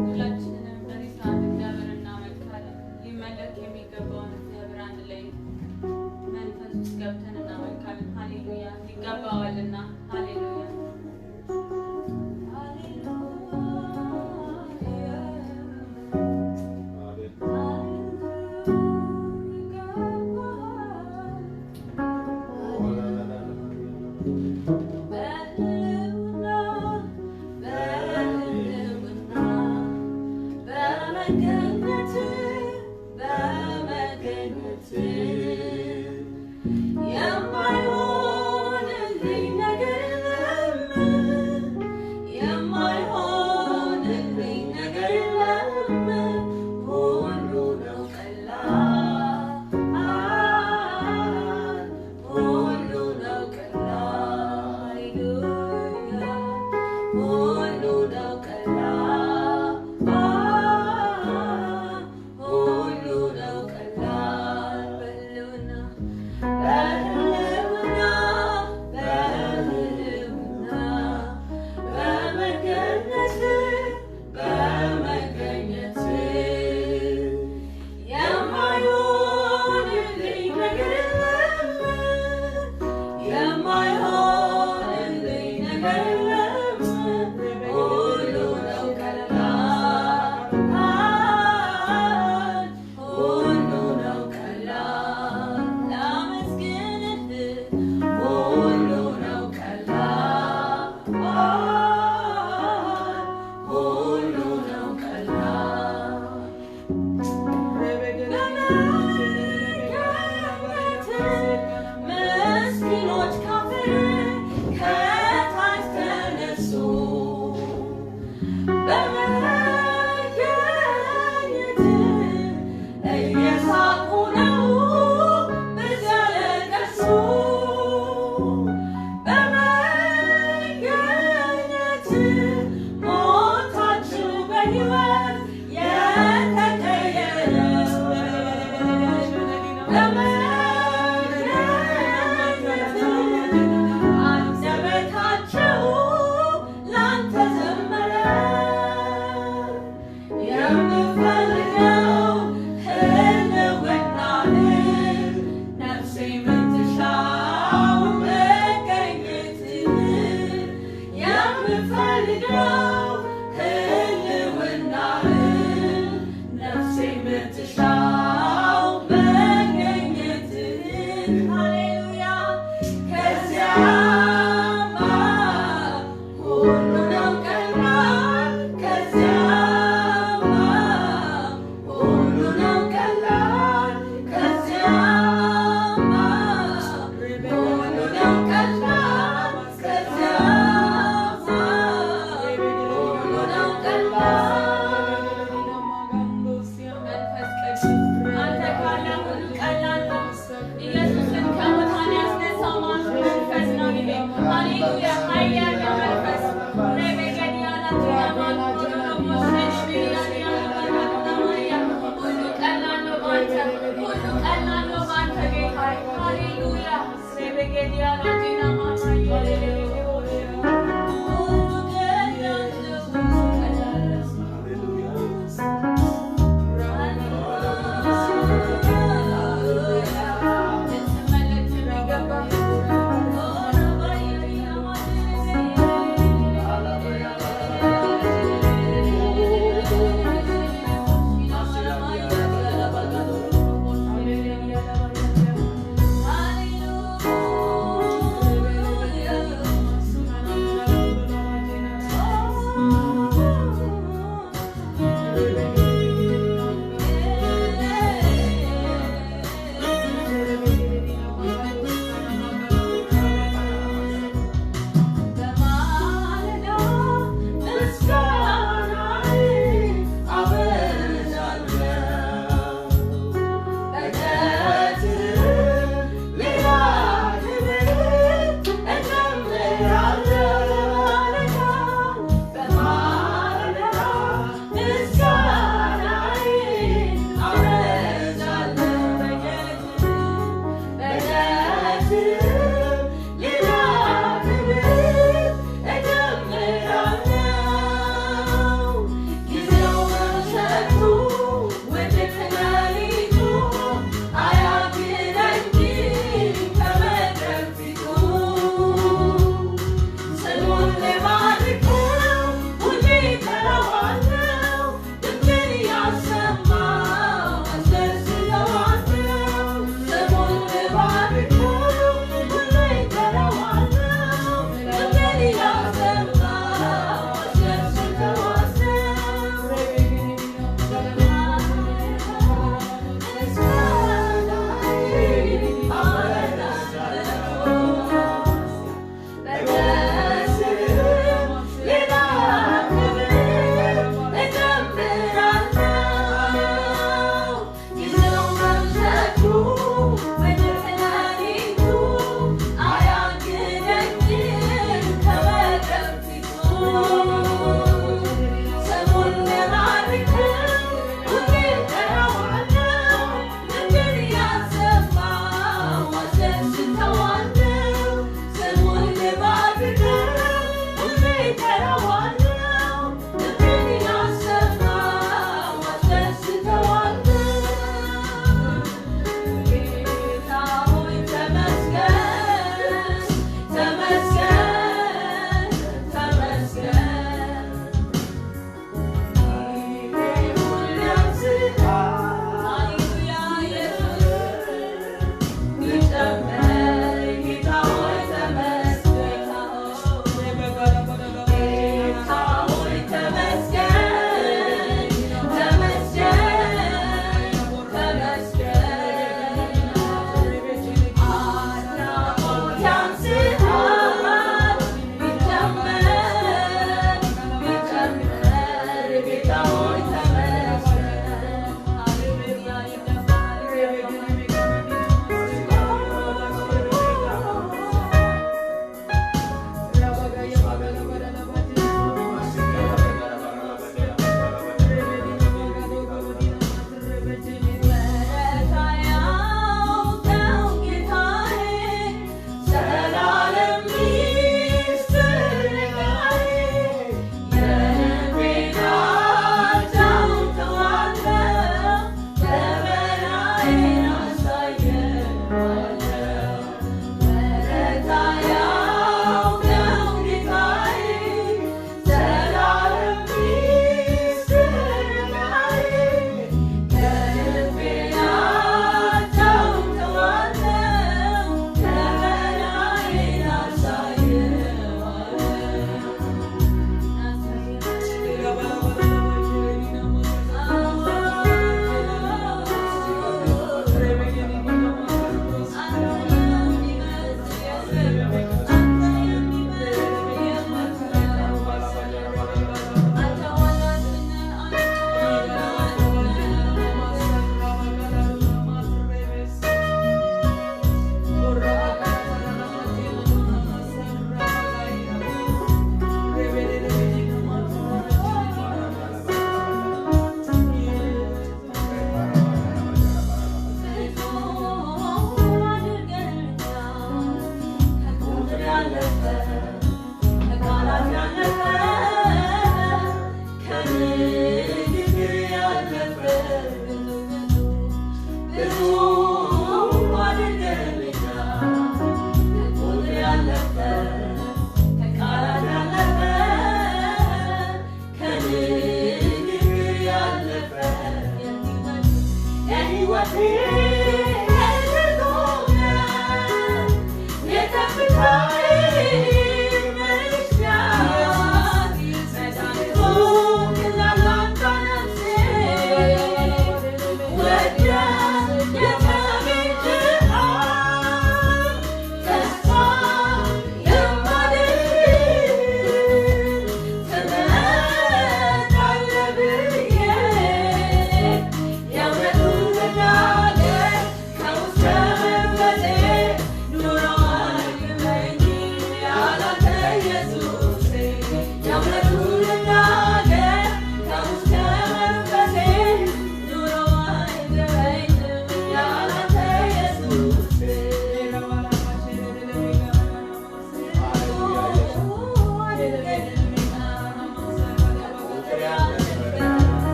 ሁላችንንም በዚህ ሰዓት እግዚአብሔር እናመልካለን። ሊመለክ የሚገባውን እግዚአብሔር አንድ ላይ መንፈስ ውስጥ ገብተን እናመልካለን። ሃሌሉያ ይገባዋልና። ሃሌሉያ ህልውና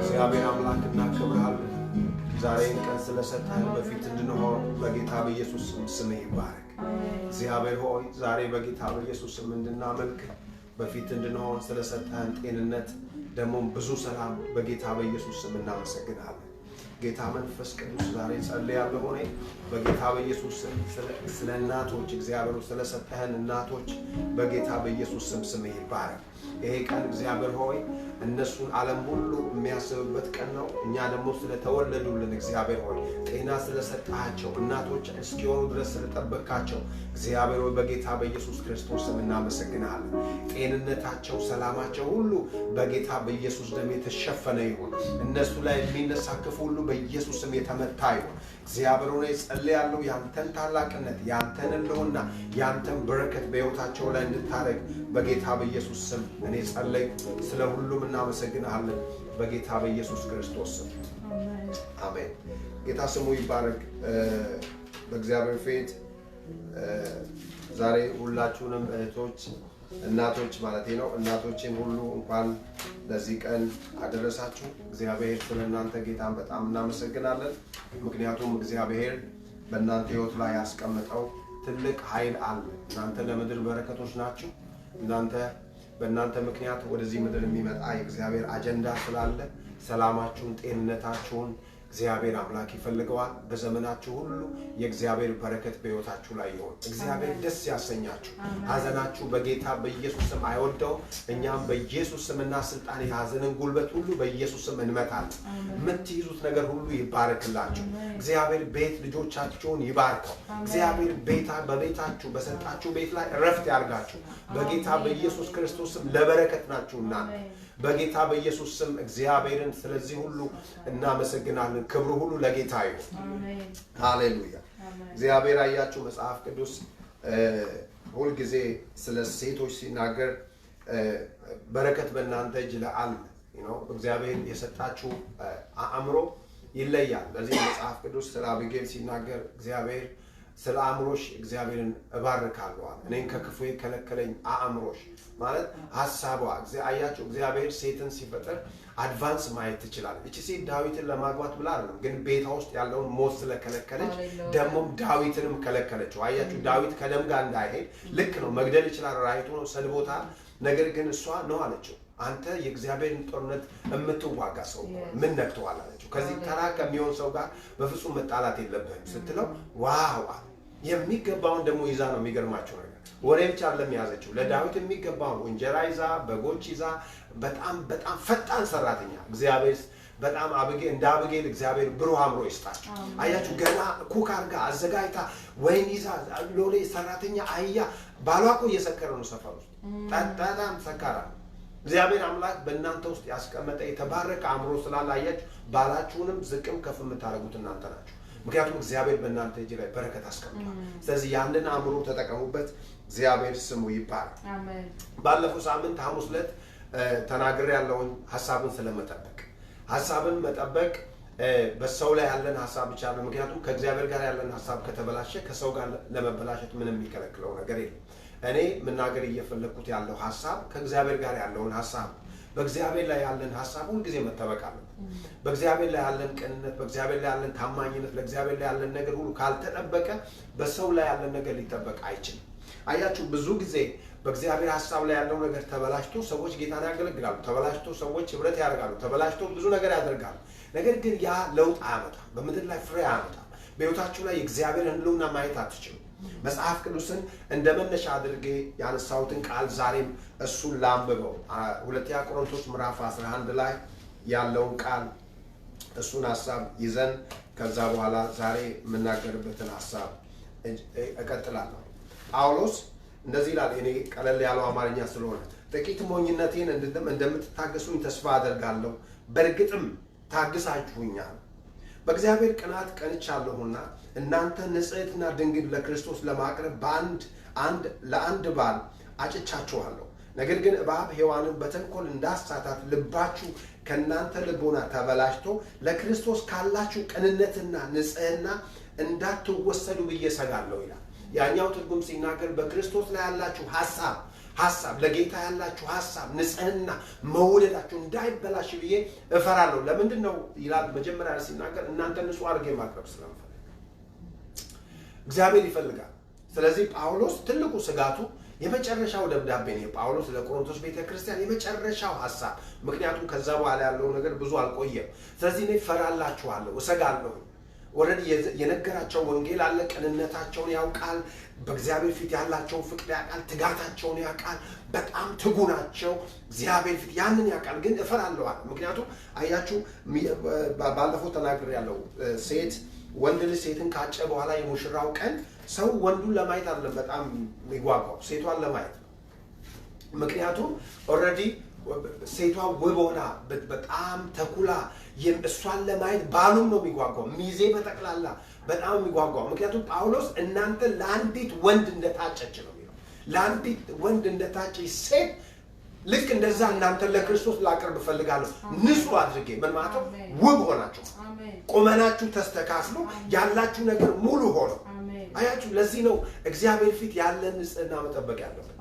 እግዚአብሔር አምላክ እናከብርሃለን። ዛሬን ቀን ስለሰጠን በፊት እንድንሆን በጌታ በኢየሱስ ስም ይባረክ። እግዚአብሔር ሆይ ዛሬ በጌታ በኢየሱስ ስም እንድናመልክ በፊት እንድንሆን ስለሰጠን ጤንነት ደግሞ ብዙ ሰላም በጌታ በኢየሱስ ስም እናመሰግናለን። ጌታ መንፈስ ቅዱስ ዛሬ ጸልያለሁ ሆነ በጌታ በኢየሱስ ስለ እናቶች እግዚአብሔር ስለሰጠህን እናቶች በጌታ በኢየሱስ ስም ይባረክ። ይሄ ቀን እግዚአብሔር ሆይ እነሱን ዓለም ሁሉ የሚያስብበት ቀን ነው። እኛ ደግሞ ስለተወለዱልን እግዚአብሔር ሆይ ጤና ስለሰጣቸው እናቶች እስኪሆኑ ድረስ ስለጠበቃቸው እግዚአብሔር ሆይ በጌታ በኢየሱስ ክርስቶስ ስም እናመሰግናለን። ጤንነታቸው ሰላማቸው ሁሉ በጌታ በኢየሱስ ደም የተሸፈነ ይሁን። እነሱ ላይ የሚነሳ ክፉ ሁሉ በኢየሱስ ስም የተመታ ይሁን። እግዚአብሔር ሆይ ጸልያለሁ ያንተን ታላቅነት ያንተን እንደሆነ ያንተን በረከት በሕይወታቸው ላይ እንድታረግ በጌታ በኢየሱስ ስም እኔ ጸልይ። ስለ ሁሉም እናመሰግናለን በጌታ በኢየሱስ ክርስቶስ ስም አሜን። ጌታ ስሙ ይባረክ። በእግዚአብሔር ፊት ዛሬ ሁላችሁንም እህቶች እናቶች ማለት ነው እናቶችን ሁሉ እንኳን ለዚህ ቀን አደረሳችሁ። እግዚአብሔር ስለናንተ ጌታን በጣም እናመሰግናለን። ምክንያቱም እግዚአብሔር በእናንተ ሕይወት ላይ ያስቀመጠው ትልቅ ኃይል አለ። እናንተ ለምድር በረከቶች ናችሁ። በእናንተ ምክንያት ወደዚህ ምድር የሚመጣ የእግዚአብሔር አጀንዳ ስላለ ሰላማችሁን ጤንነታችሁን እግዚአብሔር አምላክ ይፈልገዋል። በዘመናችሁ ሁሉ የእግዚአብሔር በረከት በሕይወታችሁ ላይ ይሁን። እግዚአብሔር ደስ ያሰኛችሁ። ሐዘናችሁ በጌታ በኢየሱስ ስም አይወደው። እኛም በኢየሱስ ስምና ስልጣን የሐዘንን ጉልበት ሁሉ በኢየሱስ ስም እንመታለን። የምትይዙት ነገር ሁሉ ይባረክላችሁ። እግዚአብሔር ቤት ልጆቻችሁን ይባርከው። እግዚአብሔር በቤታችሁ በሰጣችሁ ቤት ላይ እረፍት ያርጋችሁ። በጌታ በኢየሱስ ክርስቶስ ስም ለበረከት ናችሁና በጌታ በኢየሱስ ስም እግዚአብሔርን ስለዚህ ሁሉ እናመሰግናለን። ክብሩ ሁሉ ለጌታ ይሁን። ሃሌሉያ። እግዚአብሔር አያችሁ መጽሐፍ ቅዱስ ሁሉ ጊዜ ስለ ሴቶች ሲናገር በረከት በእናንተ እጅ ለአለ እግዚአብሔር የሰጣችሁ አእምሮ ይለያል። ለዚህ መጽሐፍ ቅዱስ ስለ አቢጌል ሲናገር እግዚአብሔር ስለ አእምሮሽ እግዚአብሔርን እባርካለሁ አለ። እኔን ከክፉ የከለከለኝ አእምሮሽ ማለት ሐሳቧ አያችሁ። እግዚአብሔር ሴትን ሲፈጥር አድቫንስ ማየት ትችላለች። እቺ ሴት ዳዊትን ለማግባት ብላ አይደለም፣ ግን ቤቷ ውስጥ ያለውን ሞት ስለከለከለች ደሞም ዳዊትንም ከለከለችው። አያችሁ ዳዊት ከደም ጋር እንዳይሄድ ልክ ነው፣ መግደል ይችላል፣ ራይቱ ነው፣ ሰልቦታል። ነገር ግን እሷ ነው አለችው፣ አንተ የእግዚአብሔርን ጦርነት የምትዋጋ ሰው ምን ነክተዋል አለችው። ከዚህ ተራ ከሚሆን ሰው ጋር በፍጹም መጣላት የለብህም ስትለው ዋው የሚገባውን ደግሞ ይዛ ነው። የሚገርማቸው ነገር ወሬ ብቻ አይደለም ያዘችው፣ ለዳዊት የሚገባውን እንጀራ ይዛ በጎች ይዛ በጣም ፈጣን ሰራተኛ እግዚአብሔር በጣም እንደ አቢጌል እግዚአብሔር ብሩህ አእምሮ ይስጣችሁ። አያችሁ ገና ኩክ አድርጋ አዘጋጅታ ወይን ይዛ ሎሌ ሰራተኛ አህያ ባሏ እኮ እየሰከረ ነው ሰፈር ውስጥ በጣም ሰካራ። እግዚአብሔር አምላክ በእናንተ ውስጥ ያስቀመጠ የተባረከ አእምሮ ስላላያችሁ ባላችሁንም ዝቅም ከፍ የምታደርጉት እናንተ ናችሁ። ምክንያቱም እግዚአብሔር በእናንተ እጅ ላይ በረከት አስቀምጧል። ስለዚህ ያንን አእምሮ ተጠቀሙበት። እግዚአብሔር ስሙ ይባረክ። አሜን። ባለፈው ሳምንት ሐሙስ ዕለት ተናግሬ ያለውን ሐሳብን ስለመጠበቅ ሐሳብን መጠበቅ በሰው ላይ ያለን ሐሳብ ብቻ ነው። ምክንያቱም ከእግዚአብሔር ጋር ያለን ሐሳብ ከተበላሸ ከሰው ጋር ለመበላሸት ምንም የሚከለክለው ነገር የለም። እኔ መናገር እየፈለኩት ያለው ሐሳብ ከእግዚአብሔር ጋር ያለውን ሐሳብ በእግዚአብሔር ላይ ያለን ሐሳብ ሁሉ ጊዜ መጠበቅ አለበት። በእግዚአብሔር ላይ ያለን ቅንነት፣ በእግዚአብሔር ላይ ያለን ታማኝነት፣ ለእግዚአብሔር ላይ ያለን ነገር ሁሉ ካልተጠበቀ በሰው ላይ ያለን ነገር ሊጠበቅ አይችልም። አያችሁ ብዙ ጊዜ በእግዚአብሔር ሐሳብ ላይ ያለው ነገር ተበላሽቶ ሰዎች ጌታን ያገለግላሉ፣ ተበላሽቶ ሰዎች ህብረት ያደርጋሉ፣ ተበላሽቶ ብዙ ነገር ያደርጋሉ። ነገር ግን ያ ለውጥ አያመጣም፣ በምድር ላይ ፍሬ አያመጣም። በሕይወታችሁ ላይ የእግዚአብሔርን ህልውና ማየት አትችሉም። መጽሐፍ ቅዱስን እንደ መነሻ አድርጌ ያነሳሁትን ቃል ዛሬም እሱን ላንብበው። ሁለተኛ ቆሮንቶስ ምዕራፍ 11 ላይ ያለውን ቃል እሱን ሐሳብ ይዘን ከዛ በኋላ ዛሬ የምናገርበትን ሐሳብ እቀጥላለሁ። ጳውሎስ እንደዚህ ይላል። እኔ ቀለል ያለው አማርኛ ስለሆነ ጥቂት ሞኝነቴን እንደምትታገሱኝ ተስፋ አደርጋለሁ። በእርግጥም ታግሳችሁኛል። በእግዚአብሔር ቅናት ቀንቻለሁና እናንተ ንጽሕትና ድንግል ለክርስቶስ ለማቅረብ ለአንድ ባል አጭቻችኋለሁ። ነገር ግን እባብ ሔዋንን በተንኮል እንዳሳታት ልባችሁ ከእናንተ ልቦና ተበላሽቶ ለክርስቶስ ካላችሁ ቅንነትና ንጽሕና እንዳትወሰዱ ብዬ እሰጋለሁ ይላል። ያኛው ትርጉም ሲናገር በክርስቶስ ላይ ያላችሁ ሐሳብ ለጌታ ያላችሁ ሐሳብ ንጽሕና መውደዳችሁ እንዳይበላሽ ብዬ እፈራለሁ። ለምንድን ነው ይላል? መጀመሪያ ሲናገር እናንተ ንጹሕ አድርጌ ማቅረብ ስለምፈልግ። እግዚአብሔር ይፈልጋል ስለዚህ ጳውሎስ ትልቁ ስጋቱ የመጨረሻው ደብዳቤ ነው ጳውሎስ ለቆሮንቶስ ቤተክርስቲያን የመጨረሻው ሐሳብ ምክንያቱም ከዛ በኋላ ያለው ነገር ብዙ አልቆየም ስለዚህ እኔ ፈራላችኋለሁ እሰጋለሁ ወረድ የነገራቸው ወንጌል አለ ቅንነታቸውን ያውቃል በእግዚአብሔር ፊት ያላቸው ፍቅር ያውቃል ትጋታቸውን ያውቃል በጣም ትጉ ናቸው እግዚአብሔር ፊት ያንን ያውቃል ግን እፈራለሁ አለ ምክንያቱም አያችሁ ባለፈው ተናግሬ ያለው ሴት ወንድ ልጅ ሴትን ካጨ በኋላ የሙሽራው ቀን ሰው ወንዱን ለማየት አይደለም በጣም የሚጓጓው ሴቷን ለማየት ነው ምክንያቱም ኦሬዲ ሴቷ ውብ ሆና በጣም ተኩላ እሷን ለማየት ባሉም ነው የሚጓጓው ሚዜ በተቀላላ በጣም የሚጓጓው ምክንያቱም ጳውሎስ እናንተ ለአንዲት ወንድ እንደታጨች ነው የሚለው ለአንዲት ወንድ እንደታጨች ሴት ልክ እንደዛ እናንተ ለክርስቶስ ላቀርብ ፈልጋለሁ ንጹህ አድርጌ ምን ማለት ነው ውብ ሆናችሁ ቆመናችሁ ተስተካክሎ ያላችሁ ነገር ሙሉ ሆኖ አያችሁ ለዚህ ነው እግዚአብሔር ፊት ያለን ንጽህና መጠበቅ ያለበት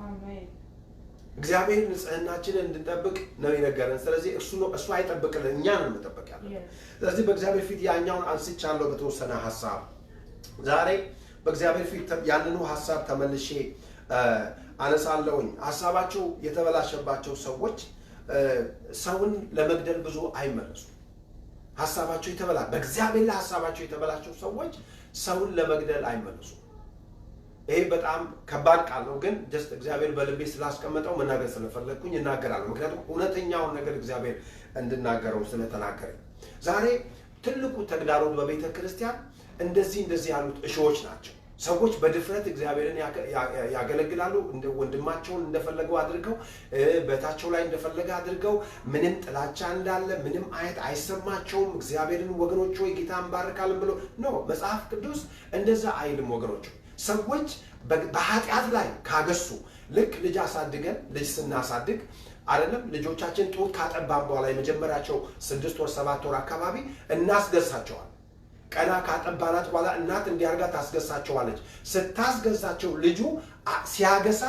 እግዚአብሔር ንጽህናችንን እንድንጠብቅ ነው የነገረን ስለዚህ እሱ አይጠብቅልን እኛ ነን መጠበቅ ያለበት ስለዚህ በእግዚአብሔር ፊት ያኛውን አንስቻለሁ በተወሰነ ሐሳብ ዛሬ በእግዚአብሔር ፊት ያንኑ ሐሳብ ተመልሼ አነሳለሁኝ ሐሳባቸው የተበላሸባቸው ሰዎች ሰውን ለመግደል ብዙ አይመለሱ ሐሳባቸው የተበላሸ በእግዚአብሔር ላይ ሐሳባቸው የተበላሸው ሰዎች ሰውን ለመግደል አይመለሱ ይሄ በጣም ከባድ ቃል ነው ግን just እግዚአብሔር በልቤ ስላስቀመጠው መናገር ስለፈለኩኝ እናገራለሁ ምክንያቱም እውነተኛውን ነገር እግዚአብሔር እንድናገረው ስለተናገረ ዛሬ ትልቁ ተግዳሮት በቤተ ክርስቲያን እንደዚህ ያሉት እሾዎች ናቸው ሰዎች በድፍረት እግዚአብሔርን ያገለግላሉ እንደ ወንድማቸውን እንደፈለገው አድርገው በታቸው ላይ እንደፈለገ አድርገው ምንም ጥላቻ እንዳለ ምንም አይሰማቸውም እግዚአብሔርን ወገኖች ሆይ ጌታን ባርካልን ብሎ ነው መጽሐፍ ቅዱስ እንደዛ አይልም ወገኖች ሰዎች በኃጢአት ላይ ካገሱ ልክ ልጅ አሳድገን ልጅ ስናሳድግ አይደለም ልጆቻችን ጡት ካጠባን በኋላ የመጀመሪያቸው 6 ወር 7 ወር አካባቢ እናስገሳቸዋል ቀና ካጠባናት በኋላ እናት እንዲያርጋ ታስገሳቸዋለች ስታስገዛቸው ልጁ ሲያገሳ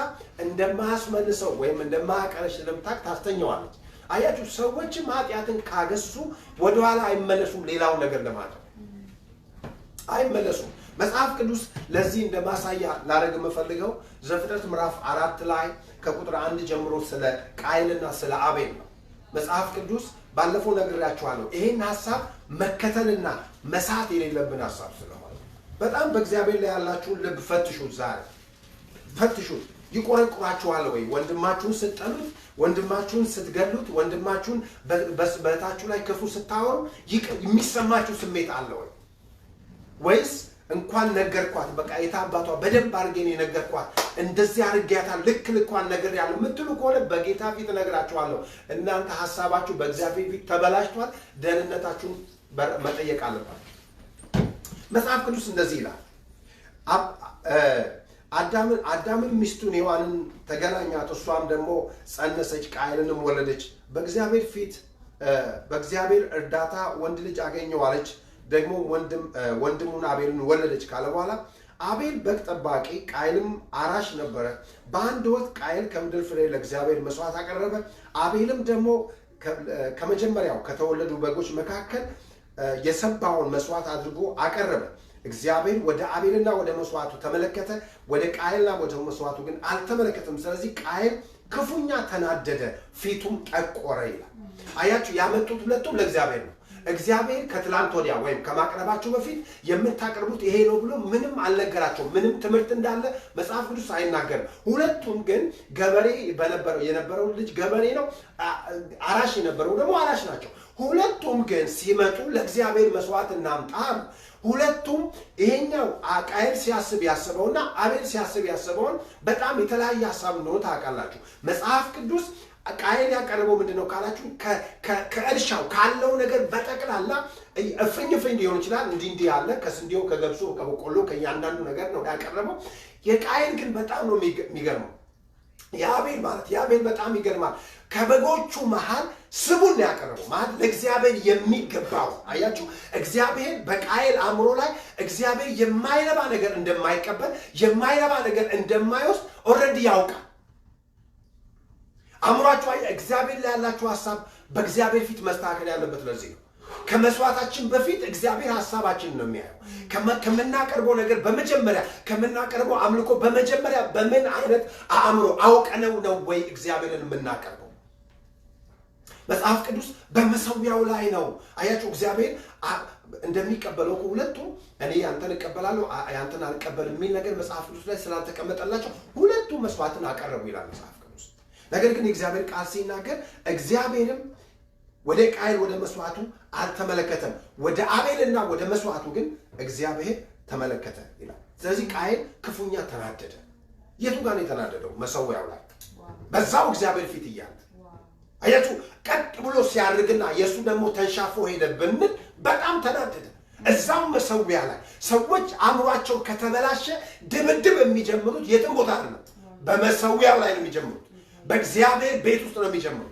እንደማያስመልሰው ወይም እንደማያቀረሽ ለምታክ ታስተኛዋለች አያችሁ ሰዎችም ኃጢአትን ካገሱ ወደ ኋላ አይመለሱም ሌላው ነገር ለማድረግ አይመለሱም መጽሐፍ ቅዱስ ለዚህ እንደማሳያ ላረግ መፈልገው ዘፍጥረት ምዕራፍ 4 ላይ ከቁጥር 1 ጀምሮ ስለ ቃየልና ስለ አቤል ነው መጽሐፍ ቅዱስ ባለፈው ነግሬያችኋለሁ ይሄን ሐሳብ መከተልና መሳት የሌለብን ሐሳብ ስለሆነ በጣም በእግዚአብሔር ላይ ያላችሁ ልብ ፈትሹት ዛሬ ፈትሹት ይቆረቁራችኋል ወይ ወንድማችሁን ስትጠሉት ወንድማችሁን ስትገሉት ወንድማችሁን በታችሁ ላይ ክፉ ስታወሩ የሚሰማችሁ ስሜት አለ ወይ ወይስ እንኳን ነገርኳት በቃ የታባቷ በደንብ አርገኝ ነገርኳት እንደዚህ አርጋያታ ልክልኳን ነገር ያለው ምትሉ ከሆነ በጌታ ፊት ነግራችኋለሁ እናንተ ሐሳባችሁ በእግዚአብሔር ፊት ተበላሽቷል ደህንነታችሁን መጠየቅ አለባችሁ መጽሐፍ ቅዱስ እንደዚህ ይላል አዳምን ሚስቱን ሔዋንን ተገናኛት እሷም ደግሞ ጸነሰች ቃየልንም ወለደች በእግዚአብሔር ፊት በእግዚአብሔር እርዳታ ወንድ ልጅ አገኘው አለች ደግሞ ወንድሙን አቤልን ወለደች ካለ በኋላ አቤል በግ ጠባቂ ቃየልም አራሽ ነበረ በአንድ ወቅት ቃየል ከምድር ፍሬ ለእግዚአብሔር መስዋዕት አቀረበ አቤልም ደግሞ ከመጀመሪያው ከተወለዱ በጎች መካከል የሰባውን መስዋዕት አድርጎ አቀረበ እግዚአብሔር ወደ አቤልና ወደ መስዋዕቱ ተመለከተ ወደ ቃየልና ወደ መስዋዕቱ ግን አልተመለከተም ስለዚህ ቃየል ክፉኛ ተናደደ ፊቱም ጠቆረ ይላል አያችሁ ያመጡት ሁለቱም ለእግዚአብሔር ነው እግዚአብሔር ከትላንት ወዲያ ወይም ከማቅረባቸው በፊት የምታቀርቡት ይሄ ነው ብሎ ምንም አልነገራቸው ምንም ትምህርት እንዳለ መጽሐፍ ቅዱስ አይናገርም ሁለቱም ግን ገበሬ የነበረው ልጅ ገበሬ ነው አራሽ የነበረው ደግሞ አራሽ ናቸው ሁለቱም ግን ሲመጡ ለእግዚአብሔር መስዋዕት እናምጣ ሁለቱም ይሄኛው ቃየል ሲያስብ ያስበውና አቤል ሲያስብ ያስበውን በጣም የተለያየ ሐሳብ ነው ታውቃላችሁ መጽሐፍ ቅዱስ ቃየል ያቀረበው ምንድነው ካላችሁ ከእርሻው ካለው ነገር በጠቅላላ ፍኝ ሊሆን ይችላል እንዲህ ያለ ከስንዴው ከገብሱ ከበቆሎ ከያንዳንዱ ነገር ነው ያቀረበው የቃየል ግን በጣም ነው የሚገርመው የአቤል በጣም ይገርማል ከበጎቹ መሃል ስቡን ያቀረበው ማለት ለእግዚአብሔር የሚገባው አያችሁ እግዚአብሔር በቃየል አእምሮ ላይ እግዚአብሔር የማይረባ ነገር እንደማይቀበል የማይረባ ነገር እንደማይወስድ ኦሬዲ ያውቃል አእምሯችሁ እግዚአብሔር ላይ ያላችሁ ሐሳብ በእግዚአብሔር ፊት መስተካከል ያለበት ለዚህ ነው ከመስዋዕታችን በፊት እግዚአብሔር ሐሳባችንን ነው የሚያየው። ከምናቀርበው ነገር በመጀመሪያ ከምናቀርበው አምልኮ በመጀመሪያ በምን አይነት አእምሮ አውቀነው ነው ወይ እግዚአብሔርን የምናቀርበው? መጽሐፍ ቅዱስ በመሰዊያው ላይ ነው። አያችሁ እግዚአብሔር እንደሚቀበለው ሁለቱ እኔ ያንተን እቀበላለሁ ያንተን አልቀበልም የሚል ነገር መጽሐፍ ቅዱስ ላይ ስላልተቀመጠላቸው ሁለቱ መስዋዕትን አቀረቡ ይላል መጽሐፍ ቅዱስ። ነገር ግን የእግዚአብሔር ቃል ሲናገር እግዚአብሔርም ወደ ቃየል ወደ መስዋዕቱ አልተመለከተም፣ ወደ አቤልና ወደ መስዋዕቱ ግን እግዚአብሔር ተመለከተ ይላል። ስለዚህ ቃየል ክፉኛ ተናደደ። የቱ ጋር ነው የተናደደው? መሰዊያው ላይ በዛው እግዚአብሔር ፊት እያለ አያችሁ ቀጥ ብሎ ሲያርግና የሱ ደግሞ ተንሻፎ ሄደ ብንል በጣም ተናደደ። እዛው መሰዊያ ላይ ሰዎች አእምሯቸው ከተበላሸ ድብድብ የሚጀምሩት የትም ቦታ አይደለም፣ በመሰዊያው ላይ ነው የሚጀምሩት። በእግዚአብሔር ቤት ውስጥ ነው የሚጀምሩት።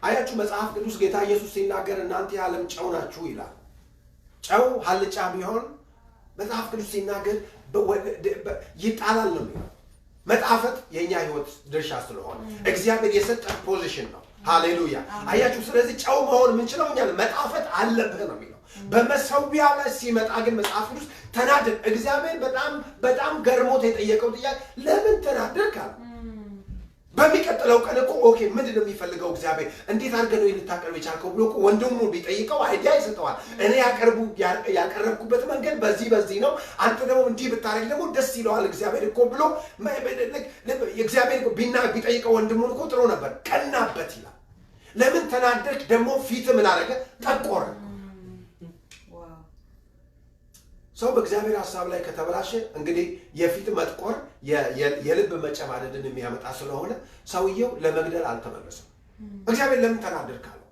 አያችሁ መጽሐፍ ቅዱስ ጌታ ኢየሱስ ሲናገር እናንተ የዓለም ጨው ናችሁ ይላል። ጨው ሀልጫ ቢሆን መጽሐፍ ቅዱስ ሲናገር ይጣላል ነው የሚለው። መጣፈጥ የኛ ህይወት ድርሻ ስለሆነ እግዚአብሔር የሰጠን ፖዚሽን ነው። ሃሌሉያ አያችሁ። ስለዚህ ጨው መሆን የምንችለው እኛ መጣፈጥ አለብህ ነው የሚለው። በመሰዊያው ላይ ሲመጣ ግን መጽሐፍ ቅዱስ ተናደደ። እግዚአብሔር በጣም ገርሞት የጠየቀው ጥያቄ ለምን ተናደድክ አለ። በሚቀጥለው ቀን እኮ ኦኬ ምንድነው የሚፈልገው እግዚአብሔር እንዴት አድርገህ ነው ልታቀርብ የቻልከው ብሎ እኮ ወንድሙ ቢጠይቀው አይዲያ ይሰጠዋል። እኔ ያቀረብኩበት መንገድ በዚህ ነው፣ አንተ ደግሞ እንዲህ ብታረግ ደግሞ ደስ ይለዋል እግዚአብሔር እኮ ብሎ እግዚአብሔር ቢጠይቀው ወንድሙን እኮ ጥሩ ነበር፣ ቀናበት ይላል። ለምን ተናደድክ ደግሞ ፊት ምን አደረገ? ጠቆረ። ሰው በእግዚአብሔር ሐሳብ ላይ ከተበላሸ እንግዲህ የፊት መጥቆር የልብ መጨማደድን የሚያመጣ ስለሆነ ሰውየው ለመግደል አልተመለሰም። እግዚአብሔር ለምን ተናደድክ አለው።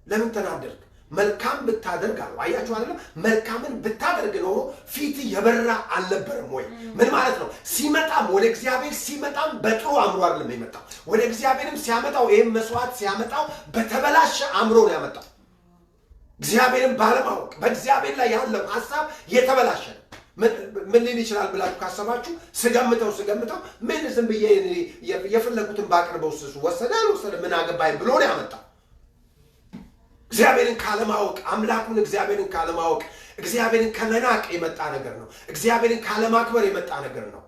ለምን ተናደድክ? መልካም ብታደርግ አለው። አያችሁ አይደለም? መልካምን ብታደርግ ኖሮ ፊት የበራ አልነበረም ወይ? ምን ማለት ነው? ሲመጣም ወደ እግዚአብሔር ሲመጣም በጥሩ አእምሮ አይደለም የመጣው። ወደ እግዚአብሔርም ሲያመጣው ይሄን መስዋዕት ሲያመጣው በተበላሸ አእምሮ ነው ያመጣው። እግዚአብሔርን ባለማወቅ በእግዚአብሔር ላይ ያለው ሐሳብ የተበላሸ ነው። ምን ሊል ይችላል ብላችሁ ካሰባችሁ ስገምተው ምን ዝም ብዬ የፈለኩትን ባቀርበው ወሰደ ምን አገባኝ ብሎ ነው ያመጣው። እግዚአብሔርን ካለማወቅ አምላኩን እግዚአብሔርን ካለማወቅ እግዚአብሔርን ከመናቅ የመጣ ነገር ነው። እግዚአብሔርን ካለማክበር የመጣ ነገር ነው።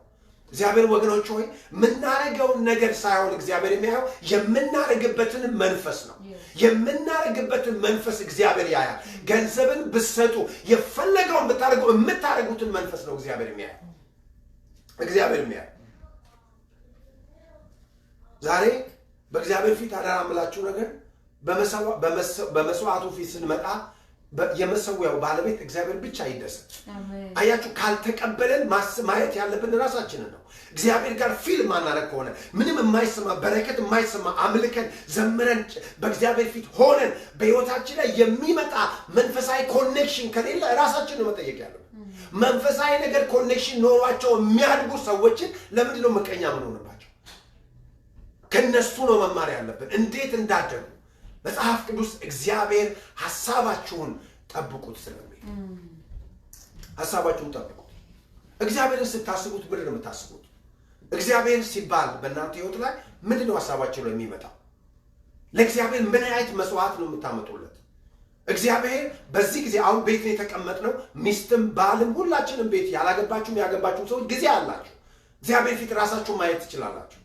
እግዚአብሔር ወገኖች ሆይ የምናረገውን ነገር ሳይሆን እግዚአብሔር የሚያየው የምናረግበትን መንፈስ ነው። የምናረግበትን መንፈስ እግዚአብሔር ያያል። ገንዘብን ብትሰጡ የፈለገውን ብታረጉ የምታረጉትን መንፈስ ነው እግዚአብሔር የሚያየው። እግዚአብሔር የሚያየው ዛሬ በእግዚአብሔር ፊት አደራ የምላችሁ ነገር በመስዋዕቱ ፊት ስንመጣ የመሰዊያው ባለቤት እግዚአብሔር ብቻ ይደሰት። አያችሁ ካልተቀበለን ማየት ያለብን ራሳችንን ነው። እግዚአብሔር ጋር ፊልም ማናረግ ከሆነ ምንም የማይሰማ በረከት የማይሰማ አምልከን ዘምረን በእግዚአብሔር ፊት ሆነን በህይወታችን ላይ የሚመጣ መንፈሳዊ ኮኔክሽን ከሌለ ራሳችንን ነው መጠየቅ ያለብን። መንፈሳዊ ነገር ኮኔክሽን ኖሯቸው የሚያድጉ ሰዎችን ለምንድን ነው ምቀኛ ምን ሆነባቸው? ከነሱ ነው መማር ያለብን እንዴት እንዳደጉ። መጽሐፍ ቅዱስ እግዚአብሔር ሐሳባችሁን ጠብቁት ስለሚል ሐሳባችሁን ጠብቁት። እግዚአብሔርን ስታስቡት ምንድን ነው የምታስቡት? እግዚአብሔር ሲባል በእናንተ ህይወት ላይ ምንድን ነው ሐሳባችሁ ላይ የሚመጣው? ለእግዚአብሔር ምን አይነት መስዋዕት ነው የምታመጡለት? እግዚአብሔር በዚህ ጊዜ አሁን ቤት ነው የተቀመጥነው፣ ሚስትም ባልም ሁላችንም ቤት ያላገባችሁም ያገባችሁም ሰዎች ጊዜ አላችሁ። እግዚአብሔር ፊት ራሳችሁን ማየት ትችላላችሁ።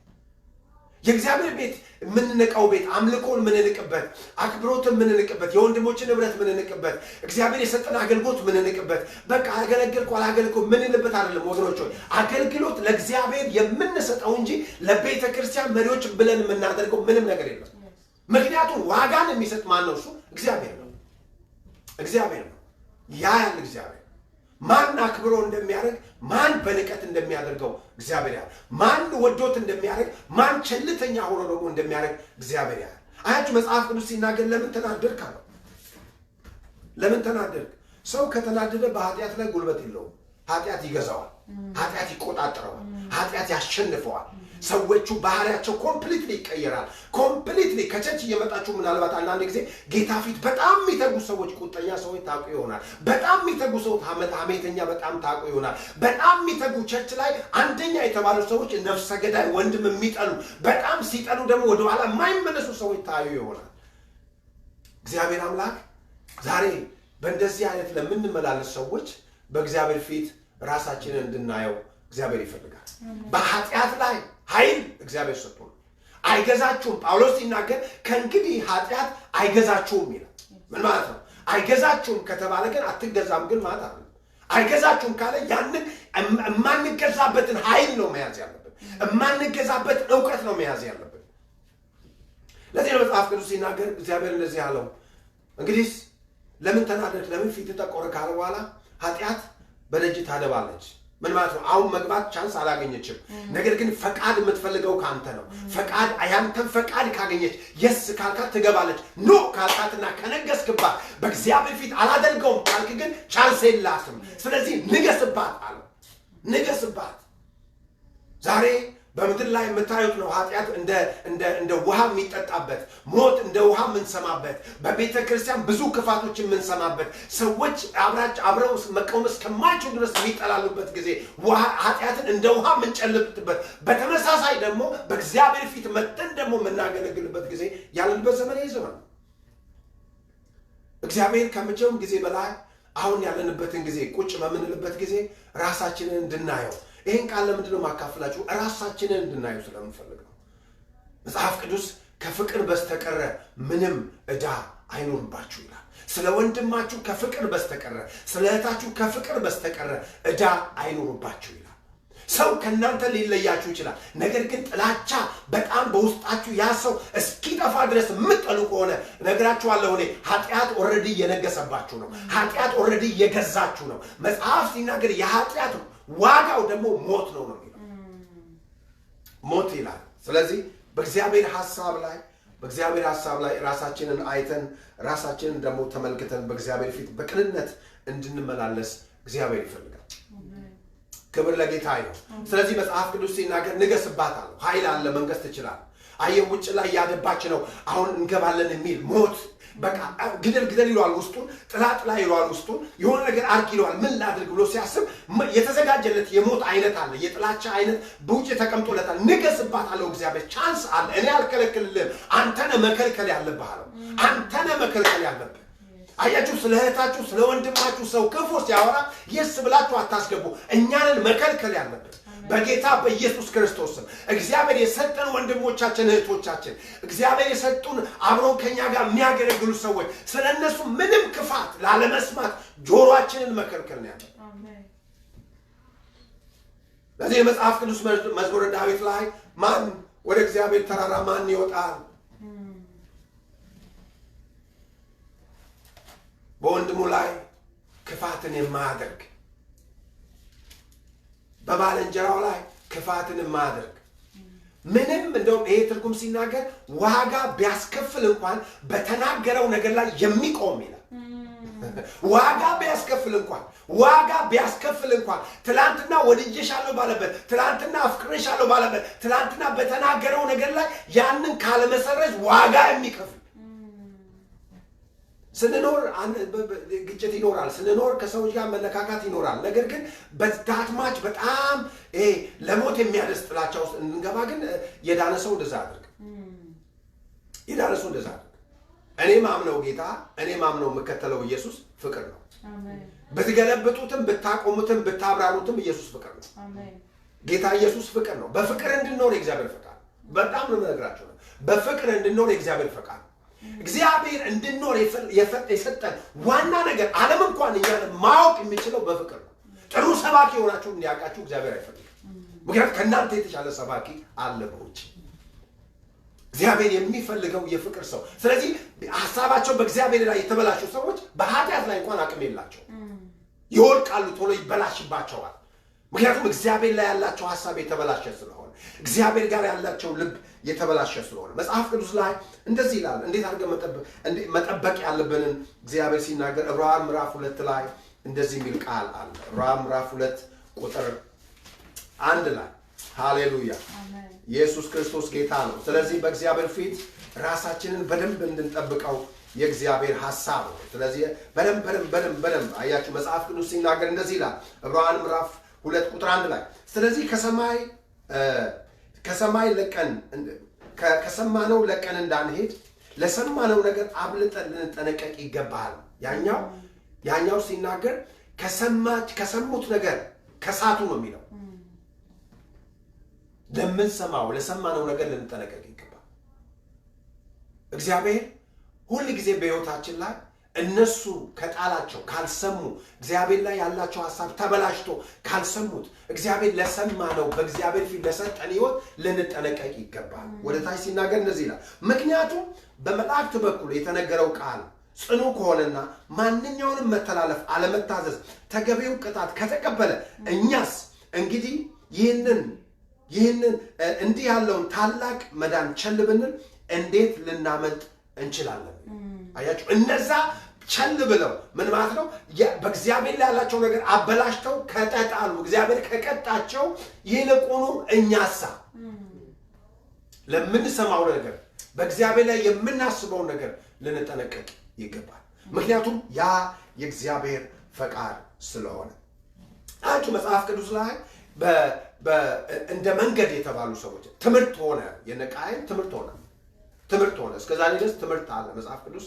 የእግዚአብሔር ቤት ምንነቀው ቤት አምልኮን ምንንቅበት፣ አክብሮትን ምንንቅበት፣ የወንድሞችን ህብረት ምንንቅበት፣ እግዚአብሔር የሰጠን አገልግሎት ምንንቅበት፣ በቃ አገለገልኩ አላገለልኩ ምንልበት አይደለም ወገኖች ሆይ። አገልግሎት ለእግዚአብሔር የምንሰጠው እንጂ ለቤተ ክርስቲያን መሪዎች ብለን የምናደርገው ምንም ነገር የለም። ምክንያቱም ዋጋን የሚሰጥ ማን ነው? እሱ እግዚአብሔር ነው። እግዚአብሔር ነው። ያያል እግዚአብሔር ማን አክብሮ እንደሚያደርግ ማን በንቀት እንደሚያደርገው እግዚአብሔር ያያል። ማን ወዶት እንደሚያደርግ ማን ቸልተኛ ሆኖ ደግሞ እንደሚያደርግ እግዚአብሔር ያያል። አያችሁ መጽሐፍ ቅዱስ ሲናገር ለምን ተናደድክ አለው። ለምን ተናደድክ? ሰው ከተናደደ በኃጢአት ላይ ጉልበት የለውም። ኃጢአት ይገዛዋል፣ ኃጢአት ይቆጣጠረዋል፣ ኃጢአት ያሸንፈዋል። ሰዎቹ ባህሪያቸው ኮምፕሊትሊ ይቀየራል። ኮምፕሊትሊ ከቸርች እየመጣችሁ ምናልባት አንዳንድ ጊዜ ጌታ ፊት በጣም የሚተጉ ሰዎች ቁጠኛ ሰዎች ታውቁ ይሆናል። በጣም የሚተጉ ሰዎች ሐሜተኛ በጣም ታውቁ ይሆናል። በጣም የሚተጉ ቸርች ላይ አንደኛ የተባሉ ሰዎች ነፍሰ ገዳይ ወንድም የሚጠሉ በጣም ሲጠሉ ደግሞ ወደ ኋላ የማይመለሱ ሰዎች ታዩ ይሆናል። እግዚአብሔር አምላክ ዛሬ በእንደዚህ አይነት ለምንመላለስ ሰዎች በእግዚአብሔር ፊት ራሳችንን እንድናየው እግዚአብሔር ይፈልጋል። በኃጢአት ላይ ኃይል እግዚአብሔር ሰጥቶናል። አይገዛችሁም። ጳውሎስ ሲናገር ከእንግዲህ ኃጢአት አይገዛችሁም ይላል። ምን ማለት ነው? አይገዛችሁም ከተባለ ግን አትገዛም ግን ማለት አይደለም። አይገዛችሁም ካለ ያንን የማንገዛበትን ኃይል ነው መያዝ ያለብን። የማንገዛበትን ዕውቀት ነው መያዝ ያለብን። ለዚህ ነው መጽሐፍ ቅዱስ ሲናገር እግዚአብሔር እንደዚህ አለው፣ እንግዲህ ለምን ተናደድክ? ለምን ፊት ተቆረ? ካለ በኋላ ኃጢአት በደጅ ታደባለች። ምን ማለት ነው? አሁን መግባት ቻንስ አላገኘችም። ነገር ግን ፈቃድ የምትፈልገው ካንተ ነው። ፈቃድ ያንተን ፈቃድ ካገኘች የስ ካልካት ትገባለች። ኖ ካልካትና ከነገስክባት በእግዚአብሔር ፊት አላደርገውም ካልክ ግን ቻንስ የላትም። ስለዚህ ንገስባት አለ። ንገስባት። ዛሬ በምድር ላይ የምታዩት ነው ኃጢአት እንደ ውሃ የሚጠጣበት፣ ሞት እንደ ውሃ የምንሰማበት፣ በቤተ ክርስቲያን ብዙ ክፋቶች የምንሰማበት፣ ሰዎች አብረው መቆም እስከማይችሉ ድረስ የሚጠላሉበት ጊዜ፣ ኃጢአትን እንደ ውሃ የምንጨልጥበት፣ በተመሳሳይ ደግሞ በእግዚአብሔር ፊት መጥተን ደግሞ የምናገለግልበት ጊዜ ያለንበት ዘመን ይዘዋል። እግዚአብሔር ከመቼውም ጊዜ በላይ አሁን ያለንበትን ጊዜ ቁጭ በምንልበት ጊዜ ራሳችንን እንድናየው ይሄን ቃል ለምንድን ነው ማካፈላችሁ? ራሳችንን እንድናየው ስለምንፈልግ ነው። መጽሐፍ ቅዱስ ከፍቅር በስተቀር ምንም ዕዳ አይኖርባችሁ ይላል። ስለ ወንድማችሁ ከፍቅር በስተቀር፣ ስለ እህታችሁ ከፍቅር በስተቀር ዕዳ አይኖርባችሁ ይላል። ሰው ከእናንተ ሊለያችሁ ይችላል። ነገር ግን ጥላቻ በጣም በውስጣችሁ ያ ሰው እስኪጠፋ ድረስ የምትጠሉ ከሆነ ነግራችኋለሁ፣ እኔ ኃጢአት ኦልሬዲ እየነገሰባችሁ ነው። ኃጢአት ኦልሬዲ እየገዛችሁ ነው። መጽሐፍ ሲናገር የኃጢአት ዋጋው ደግሞ ሞት ነው የሚለው። ሞት ይላል። ስለዚህ በእግዚአብሔር ሐሳብ ላይ ራሳችንን አይተን ራሳችንን ደግሞ ተመልክተን በእግዚአብሔር ፊት በቅንነት እንድንመላለስ እግዚአብሔር ይፈልጋል። ክብር ለጌታ ይሁን። ስለዚህ መጽሐፍ ቅዱስ ሲናገር ንገስባት አለ። ኃይል አለ፣ መንገስ ትችላለህ። አየህ ውጭ ላይ ያደባች ነው አሁን እንገባለን የሚል ሞት በቃ ግደል ይለዋል ውስጡን፣ ጥላ ይለዋል ውስጡን፣ የሆነ ነገር አርግ ይለዋል። ምን ላድርግ ብሎ ሲያስብ የተዘጋጀለት የሞት አይነት አለ፣ የጥላቻ አይነት በውጭ ተቀምጦለታል። ንገስባት አለው እግዚአብሔር። ቻንስ አለ። እኔ አልከለክልልህም፣ አንተነ መከልከል ያለብህ አለው። አንተነ መከልከል ያለብህ። አያችሁ፣ ስለ እህታችሁ ስለ ወንድማችሁ ሰው ክፉ ሲያወራ የስ ብላችሁ አታስገቡ። እኛንን መከልከል ያለብን በጌታ በኢየሱስ ክርስቶስ ስም። እግዚአብሔር የሰጠን ወንድሞቻችን እህቶቻችን፣ እግዚአብሔር የሰጡን አብረው ከኛ ጋር የሚያገለግሉ ሰዎች ስለነሱ ምንም ክፋት ላለመስማት ጆሮአችንን መከልከል ነው ያለው። ለዚህ የመጽሐፍ ቅዱስ መዝሙረ ዳዊት ላይ ማን ወደ እግዚአብሔር ተራራ ማን ይወጣል? በወንድሙ ላይ ክፋትን የማያደርግ፣ በባልንጀራው ላይ ክፋትን የማያደርግ። ምንም እንደውም ይሄ ትርጉም ሲናገር ዋጋ ቢያስከፍል እንኳን በተናገረው ነገር ላይ የሚቆም ይላል። ዋጋ ቢያስከፍል እንኳን ትላንትና ወድጄሻለሁ ባለበት፣ ትላንትና አፍቅሬሻለሁ ባለበት፣ ትላንትና በተናገረው ነገር ላይ ያንን ካለመሰረዝ ዋጋ የሚከፍል። ስንኖር ግጭት ይኖራል። ስንኖር ከሰዎች ጋር መለካካት ይኖራል። ነገር ግን በዳትማች በጣም ለሞት የሚያደርስ ጥላቻ ውስጥ እንገባ። ግን የዳነ ሰው እንደዛ አድርግ። እኔ ማምነው ጌታ፣ እኔ ማምነው የምከተለው ኢየሱስ ፍቅር ነው። ብትገለብጡትም ብታቆሙትም ብታብራሩትም ኢየሱስ ፍቅር ነው። ጌታ ኢየሱስ ፍቅር ነው። በፍቅር እንድንኖር የእግዚአብሔር ፈቃድ። በጣም ነው የምነግራችሁ። በፍቅር እንድንኖር የእግዚአብሔር ፈቃድ። እግዚአብሔር እንድንኖር የሰጠን ዋና ነገር ዓለም እንኳን እኛን ማወቅ የሚችለው በፍቅር ነው። ጥሩ ሰባኪ ሆናችሁ እንዲያውቃችሁ እግዚአብሔር አይፈልግም። ምክንያቱም ከእናንተ የተሻለ ሰባኪ አለ በውጭ። እግዚአብሔር የሚፈልገው የፍቅር ሰው። ስለዚህ ሐሳባቸው በእግዚአብሔር ላይ የተበላሹ ሰዎች በኃጢአት ላይ እንኳን አቅም የላቸው፣ ይወድቃሉ፣ ቶሎ ይበላሽባቸዋል። ምክንያቱም እግዚአብሔር ላይ ያላቸው ሐሳብ የተበላሸ ስለሆነ፣ እግዚአብሔር ጋር ያላቸው ልብ የተበላሸ ስለሆነ መጽሐፍ ቅዱስ ላይ እንደዚህ ይላል። እንዴት አድርገን መጠበቅ ያለብንን እግዚአብሔር ሲናገር ዕብራውያን ምዕራፍ 2 ላይ እንደዚህ የሚል ቃል አለ። ዕብራውያን ምዕራፍ 2 ቁጥር 1 ላይ ሃሌሉያ፣ ኢየሱስ ክርስቶስ ጌታ ነው። ስለዚህ በእግዚአብሔር ፊት ራሳችንን በደንብ እንድንጠብቀው የእግዚአብሔር ሐሳብ ነው። ስለዚህ በደንብ አያችሁ መጽሐፍ ቅዱስ ሲናገር እንደዚህ ይላል። ዕብራውያን ምዕራፍ 2 ቁጥር 1 ላይ ስለዚህ ከሰማይ ለቀን ከሰማነው ለቀን እንዳንሄድ ለሰማነው ነገር አብልጠን ልንጠነቀቅ ይገባል። ያኛው ሲናገር ከሰሙት ነገር ከሳቱ ነው የሚለው። ለሰማነው ነገር ልንጠነቀቅ ይገባል። እግዚአብሔር ሁሉ ጊዜ በሕይወታችን ላይ እነሱ ከጣላቸው ካልሰሙ እግዚአብሔር ላይ ያላቸው ሐሳብ ተበላሽቶ ካልሰሙት እግዚአብሔር ለሰማነው በእግዚአብሔር ፊት ለሰጠን ሕይወት ልንጠነቀቅ ይገባል። ወደ ታች ሲናገር እንደዚህ ይላል፣ ምክንያቱም በመላእክት በኩል የተነገረው ቃል ጽኑ ከሆነና ማንኛውንም መተላለፍ አለመታዘዝ ተገቢው ቅጣት ከተቀበለ እኛስ እንግዲህ ይህንን እንዲህ ያለውን ታላቅ መዳን ቸል ብንል እንዴት ልናመልጥ እንችላለን? አያችሁ፣ እነዛ ቸል ብለው ምን ማለት ነው? በእግዚአብሔር ላይ ያላቸው ነገር አበላሽተው ከተጣሉ እግዚአብሔር ከቀጣቸው ይልቁኑ እኛሳ ለምንሰማው ነገር በእግዚአብሔር ላይ የምናስበው ነገር ልንጠነቀቅ ይገባል። ምክንያቱም ያ የእግዚአብሔር ፈቃድ ስለሆነ። አንቺ መጽሐፍ ቅዱስ ላይ እንደ መንገድ የተባሉ ሰዎች ትምህርት ሆነ የነቃይን ትምህርት ሆነ እስከዛሬ ድረስ ትምህርት አለ። መጽሐፍ ቅዱስ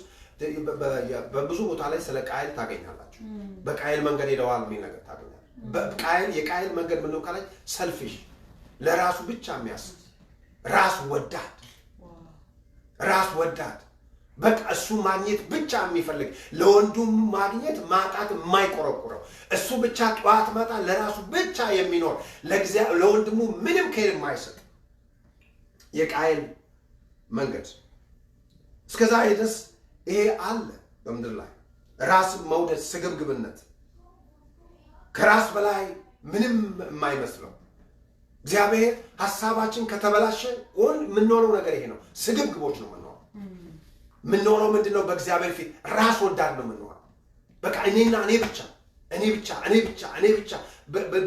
በብዙ ቦታ ላይ ስለ ቃይል ታገኛላችሁ። በቃይል መንገድ ሄደዋል የሚል ነገር ታገኛላችሁ። የቃይል መንገድ ምን ነው ካላችሁ ሰልፊሽ፣ ለራሱ ብቻ የሚያስብ ራስ ወዳድ በቃ እሱ ማግኘት ብቻ የሚፈልግ ለወንዱም ማግኘት ማጣት የማይቆረቁረው እሱ ብቻ ጧት ማታ ለራሱ ብቻ የሚኖር ለወንድሙ ምንም ከይል የማይሰጥ የቃይል መንገድ እስከዛ ድረስ ይሄ አለ በምድር ላይ። ራስ መውደድ፣ ስግብግብነት፣ ከራስ በላይ ምንም የማይመስለው እግዚአብሔር ሐሳባችን ከተበላሸ የምንኖረው ነገር ይሄ ነው። ስግብግቦች ነው የምንኖረው። ምንድነው? በእግዚአብሔር ፊት ራስ ወዳድ ነው የምንኖረው። በቃ እኔና እኔ ብቻ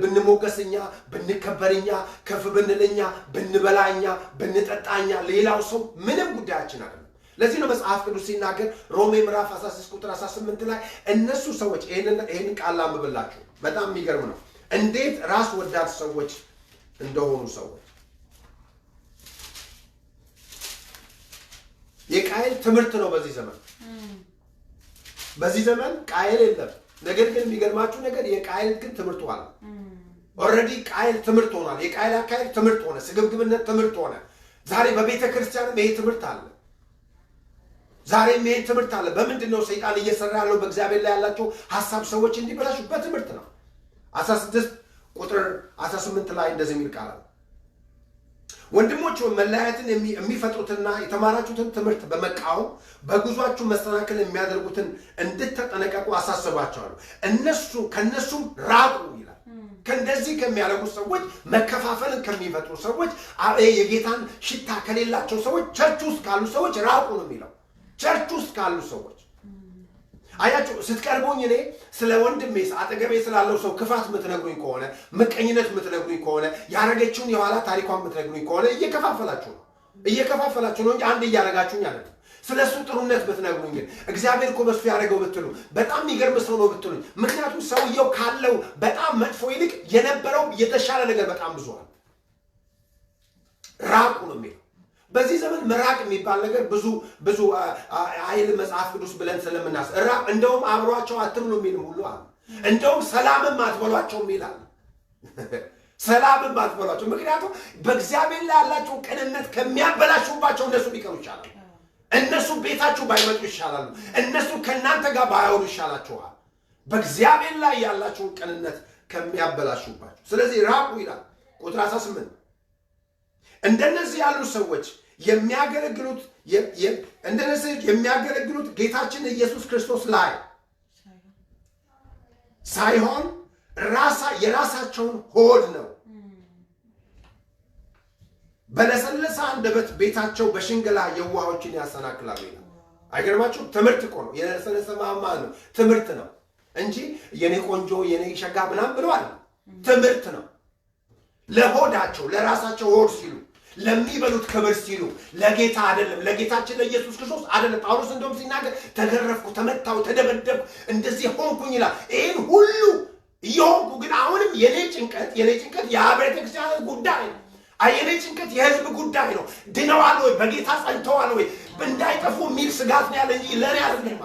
ብንሞገስኛ፣ ብንከበርኛ፣ ከፍ ብንልኛ፣ ብንበላኛ፣ ብንጠጣኛ ሌላው ሰው ምንም ጉዳያችን አይደለም። ለዚህ ነው መጽሐፍ ቅዱስ ሲናገር ሮሜ ምዕራፍ 16 ቁጥር 18 ላይ እነሱ ሰዎች ይሄንን ቃል አንብብላችሁ በጣም የሚገርም ነው። እንዴት ራስ ወዳድ ሰዎች እንደሆኑ ሰዎች የቃይል ትምህርት ነው በዚህ ዘመን ቃይል የለም። ነገር ግን የሚገርማችሁ ነገር የቃይል ግን ትምህርት ሆኗል። ኦልሬዲ ቃይል ትምህርት ሆኗል። የቃይል አካሄድ ትምህርት ሆነ። ስግብግብነት ትምህርት ሆነ። ዛሬ በቤተ ክርስቲያንም ይሄ ትምህርት አለ። ዛሬም ይሄ ትምህርት አለ። በምንድን ነው ሰይጣን እየሰራ ያለው? በእግዚአብሔር ላይ ያላቸው ሐሳብ ሰዎች እንዲበላሹ በትምህርት ነው። 16 ቁጥር 18 ላይ እንደዚህ የሚል ቃል አለ። ወንድሞች መለያየትን የሚፈጥሩትና የተማራችሁትን ትምህርት በመቃወም በጉዟችሁ መሰናክል የሚያደርጉትን እንድትጠነቀቁ አሳስባቸዋለሁ። ከነሱም ራቁ ይላል። ከእንደዚህ ከሚያደርጉ ሰዎች፣ መከፋፈልን ከሚፈጥሩ ሰዎች፣ የጌታን ሽታ ከሌላቸው ሰዎች፣ ቸርች ውስጥ ካሉ ሰዎች ራቁ ነው የሚለው። ቸርች ውስጥ ካሉ ሰዎች አያችሁ፣ ስትቀርቡኝ እኔ ስለ ወንድሜ አጠገቤ ስላለው ሰው ክፋት የምትነግሩኝ ከሆነ፣ ምቀኝነት የምትነግሩኝ ከሆነ፣ ያረገችውን የኋላ ታሪኳን የምትነግሩኝ ከሆነ እየከፋፈላችሁ ነው እንጂ አንድ እያረጋችሁኝ አይደለም። ስለሱ ጥሩነት ብትነግሩኝ ግን እግዚአብሔር እኮ በሱ ያደረገው ብትሉ፣ በጣም የሚገርም ሰው ነው ብትሉኝ፣ ምክንያቱም ሰውየው ካለው በጣም መጥፎ ይልቅ የነበረው የተሻለ ነገር በጣም ብዙ አለ። ራቁ ነው የሚለው። በዚህ ዘመን መራቅ የሚባል ነገር ብዙ አይል መጽሐፍ ቅዱስ ብለን ስለምናስ ራቅ እንደውም አብሯቸው አትብሉ የሚልም ሁሉ አለ። እንደውም ሰላምም አትበሏቸው ይላል። ሰላምም አትበሏቸው፣ ምክንያቱም በእግዚአብሔር ላይ ያላቸው ቅንነት ከሚያበላሹባቸው እነሱ ቢቀሩ ይሻላል። እነሱ ቤታችሁ ባይመጡ ይሻላሉ። እነሱ ከእናንተ ጋር ባያወሩ ይሻላችኋል፣ በእግዚአብሔር ላይ ያላቸውን ቅንነት ከሚያበላሹባቸው። ስለዚህ ራቁ ይላል ቁጥር 18። እንደነዚህ ያሉ ሰዎች የሚያገለግሉት ጌታችን ኢየሱስ ክርስቶስ ላይ ሳይሆን የራሳቸውን ሆድ ነው። በለሰለሰ አንደበት ቤታቸው በሽንገላ የዋሆችን ያሰናክላሉ ይላል። አይገርማችሁ? ትምህርት እኮ ነው። የለሰለሰ ማማ ነው፣ ትምህርት ነው እንጂ የኔ ቆንጆ የኔ ሸጋ ምናምን ብለዋል። ትምህርት ነው። ለሆዳቸው ለራሳቸው ሆድ ሲሉ ለሚበሉት ክብር ሲሉ ለጌታ አይደለም፣ ለጌታችን ለኢየሱስ ክርስቶስ አይደለም። ጳውሎስ እንደውም ሲናገር ተገረፍኩ፣ ተመታው፣ ተደበደብኩ፣ እንደዚህ ሆንኩኝ ይላል። ይህን ሁሉ እየሆንኩ ግን አሁንም የኔ ጭንቀት የአብያተ ክርስቲያናት ጉዳይ ነው። አየኔ ጭንቀት የህዝብ ጉዳይ ነው ድነዋል ወይ በጌታ ጸንተዋል ወይ እንዳይጠፉ ሚል ስጋት ነው ያለኝ ለኔ አይደለም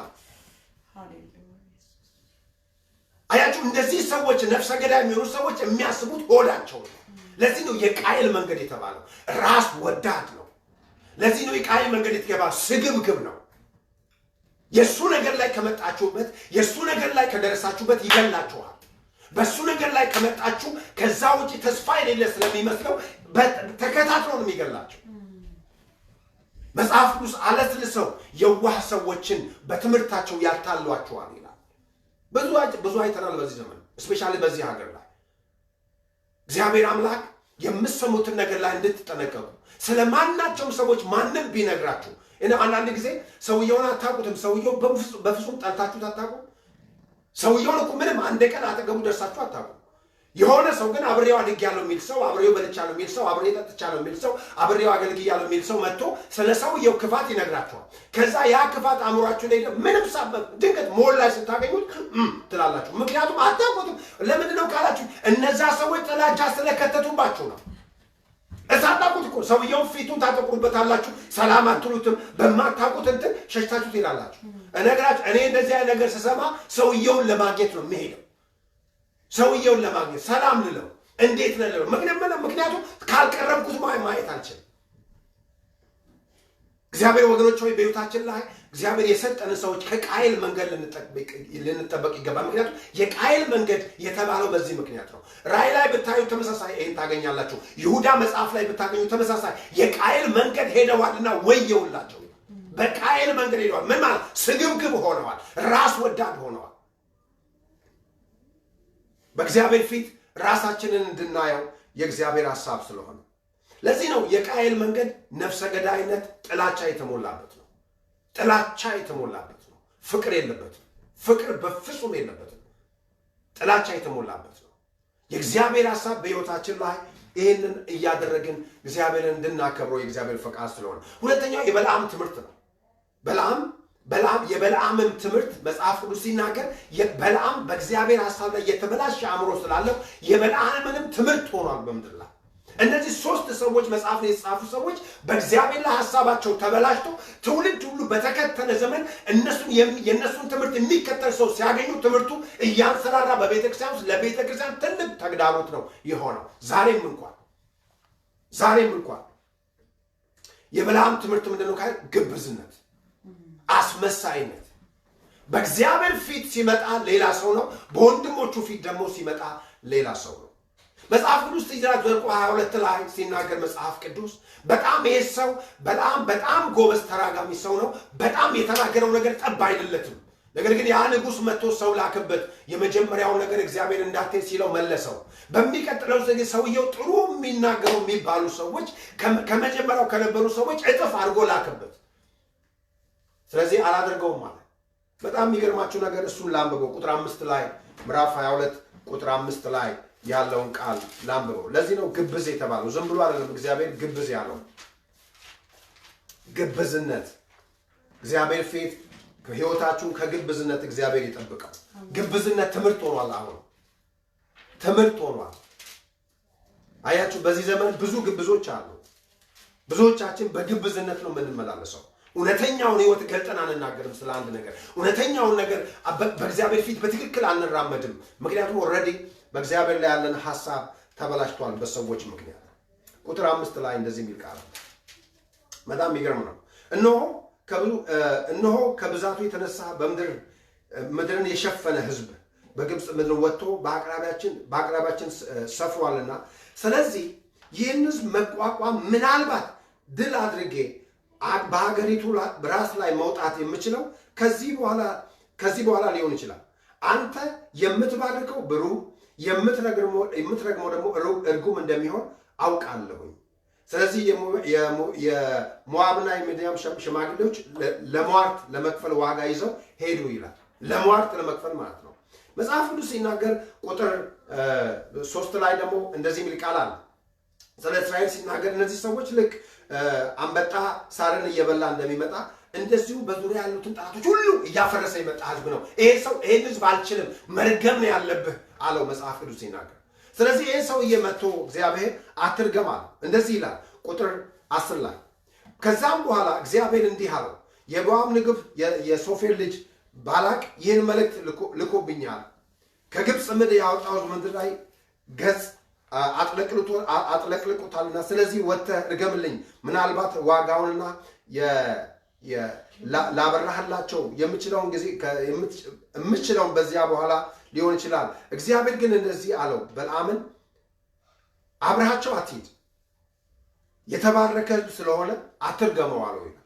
አያችሁ እንደዚህ ሰዎች ነፍሰ ገዳይ የሚሆኑ ሰዎች የሚያስቡት ሆዳቸው ነው ለዚህ ነው የቃየል መንገድ የተባለው ራስ ወዳድ ነው ለዚህ ነው የቃየል መንገድ የተባለው ስግብግብ ነው የሱ ነገር ላይ ከመጣችሁበት የሱ ነገር ላይ ከደረሳችሁበት ይገላችኋል በሱ ነገር ላይ ከመጣችሁ ከዛ ውጪ ተስፋ የሌለ ስለሚመስለው ተከታትሎ ነው የሚገላችሁ መጽሐፍ ቅዱስ አለስልሰው የዋህ ሰዎችን በትምህርታቸው ያታሏቸዋል ይላል ብዙ አይተናል በዚህ ዘመን ስፔሻሊ በዚህ ሀገር ላይ እግዚአብሔር አምላክ የምትሰሙትን ነገር ላይ እንድትጠነቀቁ ስለማናቸውም ሰዎች ማንንም ቢነግራችሁ እና አንዳንድ ጊዜ ሰውየውን አታውቁትም ሰውየው በፍጹም ጠልታችሁት አታውቁም ሰውየውን እኮ ምንም አንድ ቀን አጠገቡ ደርሳችሁ አታውቁም የሆነ ሰው ግን አብሬው አድጌያለሁ የሚል ሰው አብሬው በልቻለሁ የሚል ሰው አብሬው ጠጥቻለሁ የሚል ሰው አብሬው አገልግያለሁ የሚል ሰው መጥቶ ስለ ሰውየው ክፋት ይነግራችኋል ከዛ ያ ክፋት አእምሯችሁ ላይ ምንም ሳበብ ድንገት ሞል ላይ ስታገኙት ትላላችሁ ምክንያቱም አታውቁትም ለምንድን ነው ካላችሁ እነዛ ሰዎች ጥላቻ ስለከተቱባችሁ ነው እሳታቁት እኮ ሰውየው ፊቱን ታጠቁሩበታላችሁ ሰላም አትሉትም በማታውቁት እንትን ሸሽታችሁ ትላላችሁ እነግራችሁ እኔ እንደዚህ አይነት ነገር ስሰማ ሰውየውን ለማግኘት ነው የምሄደው ሰውየውን ለማግኘት ሰላም ልለው እንዴት ነው ምክንያቱም ካልቀረብኩት ማየት አልችልም እግዚአብሔር ወገኖች ሆይ በህይወታችን ላይ እግዚአብሔር የሰጠን ሰዎች ከቃየል መንገድ ልንጠበቅ ይገባል ምክንያቱም የቃየል መንገድ የተባለው በዚህ ምክንያት ነው ራእይ ላይ ብታዩ ተመሳሳይ ይሄን ታገኛላችሁ ይሁዳ መጽሐፍ ላይ ብታገኙ ተመሳሳይ የቃየል መንገድ ሄደዋልና ወየውላቸው በቃየል መንገድ ሄደዋል ምን ማለት ስግብግብ ሆነዋል ራስ ወዳድ ሆነዋል በእግዚአብሔር ፊት ራሳችንን እንድናየው የእግዚአብሔር ሐሳብ ስለሆነ ለዚህ ነው የቃየል መንገድ ነፍሰ ገዳይነት ጥላቻ የተሞላበት ነው ጥላቻ የተሞላበት ነው ፍቅር የለበትም ፍቅር በፍጹም የለበትም ጥላቻ የተሞላበት ነው የእግዚአብሔር ሐሳብ በህይወታችን ላይ ይሄንን እያደረግን እግዚአብሔርን እንድናከብረው የእግዚአብሔር ፈቃድ ስለሆነ ሁለተኛው የበለዓም ትምህርት ነው በለዓም የበለዓምን ትምህርት መጽሐፍ ቅዱስ ሲናገር የበለዓም በእግዚአብሔር ሐሳብ ላይ የተበላሸ አእምሮ ስላለው የበለዓምንም ትምህርት ሆኗል በመድር ላይ እነዚህ ሶስት ሰዎች መጽሐፍ ላይ የተጻፉ ሰዎች በእግዚአብሔር ላይ ሐሳባቸው ተበላሽቶ ትውልድ ሁሉ በተከተለ ዘመን የነሱን ትምህርት የሚከተል ሰው ሲያገኙ ትምህርቱ እያንሰራራ በቤተክርስቲያን ውስጥ ለቤተክርስቲያን ትልቅ ተግዳሮት ነው የሆነው ዛሬም እንኳን የበለዓም ትምህርት ምንድነው ካለ ግብዝነት አስመሳይነት በእግዚአብሔር ፊት ሲመጣ ሌላ ሰው ነው በወንድሞቹ ፊት ደግሞ ሲመጣ ሌላ ሰው ነው መጽሐፍ ቅዱስ ትይዛዝ ወርቁ 22 ላይ ሲናገር መጽሐፍ ቅዱስ በጣም ይሄ ሰው በጣም ጎበዝ ተራጋሚ ሰው ነው በጣም የተናገረው ነገር ጠብ አይደለትም ነገር ግን ያ ንጉስ መጥቶ ሰው ላከበት የመጀመሪያው ነገር እግዚአብሔር እንዳትሄድ ሲለው መለሰው በሚቀጥለው ሰውየው ጥሩ የሚናገሩ የሚባሉ ሰዎች ከመጀመሪያው ከነበሩ ሰዎች እጥፍ አድርጎ ላከበት ስለዚህ አላደርገውም ማለት በጣም የሚገርማችሁ ነገር እሱን ላንብበው ቁጥር 5 ላይ ምዕራፍ 22 ቁጥር 5 ላይ ያለውን ቃል ላንብበው ለዚህ ነው ግብዝ የተባለው ዝም ብሎ አይደለም እግዚአብሔር ግብዝ ያለው ግብዝነት እግዚአብሔር ፊት ከህይወታችሁን ከግብዝነት እግዚአብሔር ይጠብቃል ግብዝነት ትምህርት ሆኗል አሁን ትምህርት ሆኗል አያችሁ በዚህ ዘመን ብዙ ግብዞች አሉ ብዙዎቻችን በግብዝነት ነው የምንመላለሰው እውነተኛውን ህይወት ገልጠን አንናገርም ስለ አንድ ነገር እውነተኛውን ነገር በእግዚአብሔር ፊት በትክክል አንራመድም ምክንያቱም ኦሬዲ በእግዚአብሔር ላይ ያለን ሐሳብ ተበላሽቷል በሰዎች ምክንያት ቁጥር 5 ላይ እንደዚህ የሚል ቃል በጣም ይገርም ነው እነሆ ከብዛቱ የተነሳ ምድርን የሸፈነ ህዝብ በግብጽ ምድር ወጥቶ በአቅራቢያችን ሰፍሯልና ስለዚህ ይህን ህዝብ መቋቋም ምናልባት ድል አድርጌ በሀገሪቱ ራስ ላይ መውጣት የምችለው ከዚህ በኋላ ሊሆን ይችላል አንተ የምትባርከው ብሩህ የምትረግመው ደግሞ እርጉም እንደሚሆን አውቃለሁ ስለዚህ የሞዓብና የምድያም ሽማግሌዎች ለሟርት ለመክፈል ዋጋ ይዘው ሄዱ ይላል ለሟርት ለመክፈል ማለት ነው መጽሐፍ ቅዱስ ሲናገር ቁጥር 3 ላይ ደግሞ እንደዚህ የሚል ቃል አለ ስለ እስራኤል ሲናገር እነዚህ ሰዎች ልክ አንበጣ ሳርን እየበላ እንደሚመጣ እንደዚሁ በዙሪያ ያሉትን ጣቶች ሁሉ እያፈረሰ ይመጣ ህዝብ ነው ይሄ ህዝብ አልችልም መርገም ነው ያለብህ አለው መጽሐፍ ቅዱስ ሲናገር ስለዚህ ይሄ ሰውዬ መጥቶ እግዚአብሔር አትርገም አለ። እንደዚህ ይላል ቁጥር 10 ላይ ከዛም በኋላ እግዚአብሔር እንዲህ አለው የበዋም ንግብ የሶፌር ልጅ ባላቅ ይህን መልእክት ልኮብኛል ከግብፅ ምድር ያወጣሁት ምድር ላይ ገጽ አጥለቅልቆታልና ስለዚህ ወጥተህ እርገምልኝ ምናልባት ዋጋውንና ላበራህላቸው የምችለውን በዚያ በኋላ ሊሆን ይችላል። እግዚአብሔር ግን እንደዚህ አለው በለዓምን አብረሃቸው አትሂድ የተባረከ ስለሆነ አትርገመው አለው ይላል።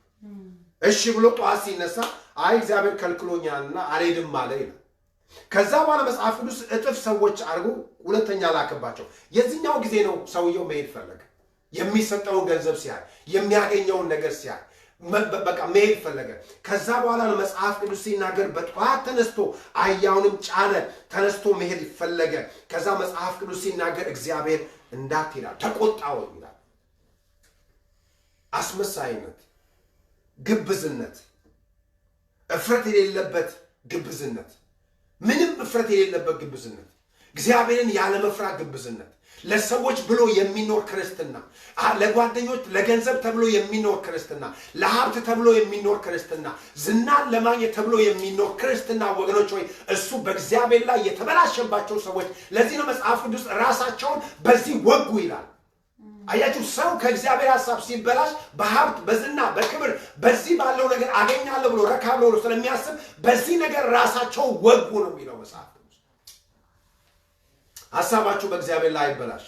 እሺ ብሎ ጠዋት ሲነሳ አይ እግዚአብሔር ከልክሎኛልና አልሄድም አለ ይላል። ከዛ በኋላ መጽሐፍ ቅዱስ እጥፍ ሰዎች አድርጎ ሁለተኛ ላከባቸው። የዚህኛው ጊዜ ነው ሰውየው መሄድ ፈለገ። የሚሰጠውን ገንዘብ ሲያይ የሚያገኘውን ነገር ሲያይ በቃ መሄድ ፈለገ። ከዛ በኋላ ነው መጽሐፍ ቅዱስ ሲናገር በጠዋት ተነስቶ አህያውንም ጫነ ተነስቶ መሄድ ፈለገ። ከዛ መጽሐፍ ቅዱስ ሲናገር እግዚአብሔር እንዳትሄድ ተቆጣው ይላል። አስመሳይነት፣ ግብዝነት፣ እፍረት የሌለበት ግብዝነት፣ ምንም እፍረት የሌለበት ግብዝነት፣ እግዚአብሔርን ያለ መፍራት ግብዝነት፣ ለሰዎች ብሎ የሚኖር ክርስትና፣ ለጓደኞች ለገንዘብ ተብሎ የሚኖር ክርስትና፣ ለሀብት ተብሎ የሚኖር ክርስትና፣ ዝናን ለማግኘት ተብሎ የሚኖር ክርስትና ወገኖች ሆይ እሱ በእግዚአብሔር ላይ የተበላሸባቸው ሰዎች ለዚህ ነው መጽሐፍ ቅዱስ ራሳቸውን በዚህ ወጉ ይላል። አያችሁ ሰው ከእግዚአብሔር ሐሳብ ሲበላሽ በሀብት በዝና በክብር በዚህ ባለው ነገር አገኛለሁ ብሎ ረካለሁ ብሎ ስለሚያስብ በዚህ ነገር ራሳቸው ወጉ ነው የሚለው መጽሐፍ ቅዱስ። ሐሳባችሁ በእግዚአብሔር ላይ አይበላሽ።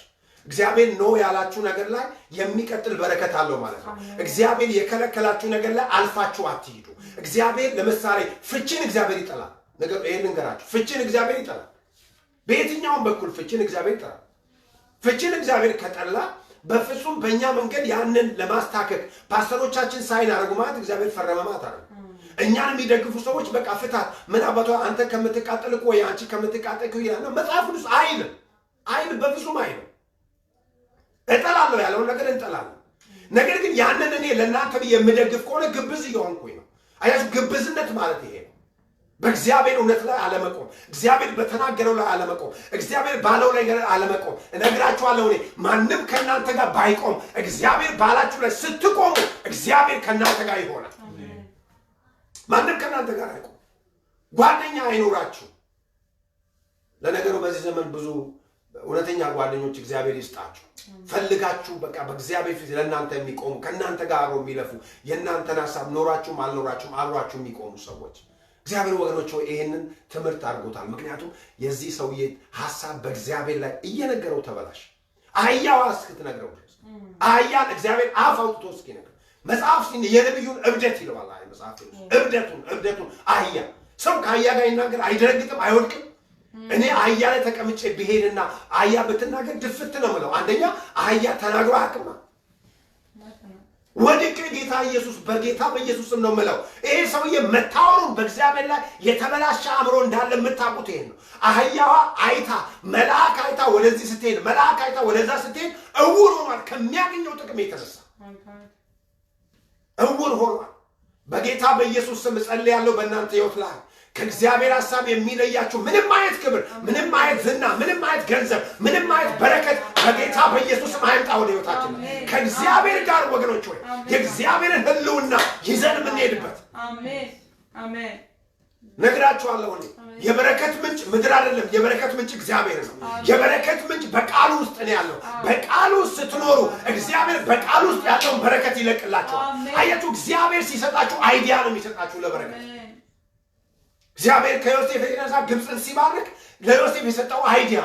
እግዚአብሔር ኖ ያላችሁ ነገር ላይ የሚቀጥል በረከት አለው ማለት ነው። እግዚአብሔር የከለከላችሁ ነገር ላይ አልፋችሁ አትሂዱ። እግዚአብሔር ለምሳሌ ፍቺን እግዚአብሔር ይጠላል። ነገር ይሄን እንገራችሁ ፍቺን እግዚአብሔር ይጠላል። በየትኛውም በኩል ፍቺን እግዚአብሔር ይጠላል። ፍቺን እግዚአብሔር ከጠላ በፍጹም በእኛ መንገድ ያንን ለማስታከክ ፓስተሮቻችን ሳይን አደረጉ ማለት እግዚአብሔር ፈረመ ማለት አይደለም። እኛን የሚደግፉ ሰዎች በቃ ፍታት ምን አባቷ አንተ ከምትቃጠል እኮ ወይ አንቺ ከምትቃጠል እኮ ይላል መጽሐፍ ቅዱስ አይልም በፍጹም አይልም። እጠላለሁ ያለውን ነገር እንጠላለሁ። ነገር ግን ያንን እኔ ለእናንተ የምደግፍ ከሆነ ግብዝ እየሆንኩኝ ነው። አያችሁ ግብዝነት ማለት ይሄ ነው። በእግዚአብሔር እውነት ላይ አለመቆም፣ እግዚአብሔር በተናገረው ላይ አለመቆም፣ እግዚአብሔር ባለው ላይ አለመቆም። እነግራችኋለሁ እኔ ማንም ከእናንተ ጋር ባይቆም እግዚአብሔር ባላችሁ ላይ ስትቆሙ እግዚአብሔር ከእናንተ ጋር ይሆናል። ማንም ከእናንተ ጋር አይቆም። ጓደኛ አይኖራችሁ። ለነገሩ በዚህ ዘመን ብዙ እውነተኛ ጓደኞች እግዚአብሔር ይስጣችሁ። ፈልጋችሁ በቃ በእግዚአብሔር ፊት ለእናንተ የሚቆሙ ከእናንተ ጋር አብረው የሚለፉ የእናንተን ሐሳብ ኖራችሁም አልኖራችሁም አብሯችሁ የሚቆሙ ሰዎች እግዚአብሔር ወገኖች ሆይ ይሄንን ትምህርት አድርጎታል። ምክንያቱም የዚህ ሰውዬ ሐሳብ በእግዚአብሔር ላይ እየነገረው ተበላሽ። አህያዋ እስክትነግረው ድረስ አህያን እግዚአብሔር አፍ አውጥቶ እስኪነግረው መጽሐፍ የነብዩን እብደት ይለዋል። አይ መጽሐፍ እብደቱን አህያ ሰው ከአህያ ጋር ይናገር አይደረግጥም አይወድቅም። እኔ አህያ ላይ ተቀምጬ ብሄድና አህያ ብትናገር ድፍት ነው የምለው። አንደኛ አህያ ተናግሮ አያውቅም። ወድቄ ጌታ ኢየሱስ በጌታ በኢየሱስም ነው የምለው። ይሄ ሰውዬ መታወሩን በእግዚአብሔር ላይ የተበላሸ አእምሮ እንዳለ የምታውቁት ይሄን ነው። አህያዋ አይታ መልአክ አይታ ወደዚህ ስትሄድ መልአክ አይታ ወደዛ ስትሄድ እውር ሆኗል። ከሚያገኘው ጥቅም የተነሳ እውር ሆኗል። በጌታ በኢየሱስ ስም ጸልያለሁ በእናንተ ሕይወት ላይ ከእግዚአብሔር ሐሳብ የሚለያችሁ ምንም አይነት ክብር፣ ምንም አይነት ዝና፣ ምንም አይነት ገንዘብ፣ ምንም አይነት በረከት በጌታ በኢየሱስ ስም አይምጣ ወደ ሕይወታችን። ከእግዚአብሔር ጋር ወገኖች ሆይ የእግዚአብሔርን ሕልውና ይዘን የምንሄድበት አሜን ነግራችኋለሁ። እኔ የበረከት ምንጭ ምድር አይደለም። የበረከት ምንጭ እግዚአብሔር ነው። የበረከት ምንጭ በቃሉ ውስጥ ነው ያለው። በቃሉ ስትኖሩ እግዚአብሔር በቃሉ ውስጥ ያለውን በረከት ይለቅላችኋል። አያችሁ እግዚአብሔር ሲሰጣችሁ አይዲያ ነው የሚሰጣችሁ ለበረከት። እግዚአብሔር ከዮሴፍ የተነሳ ግብፅን ሲባርክ ለዮሴፍ የሰጠው አይዲያ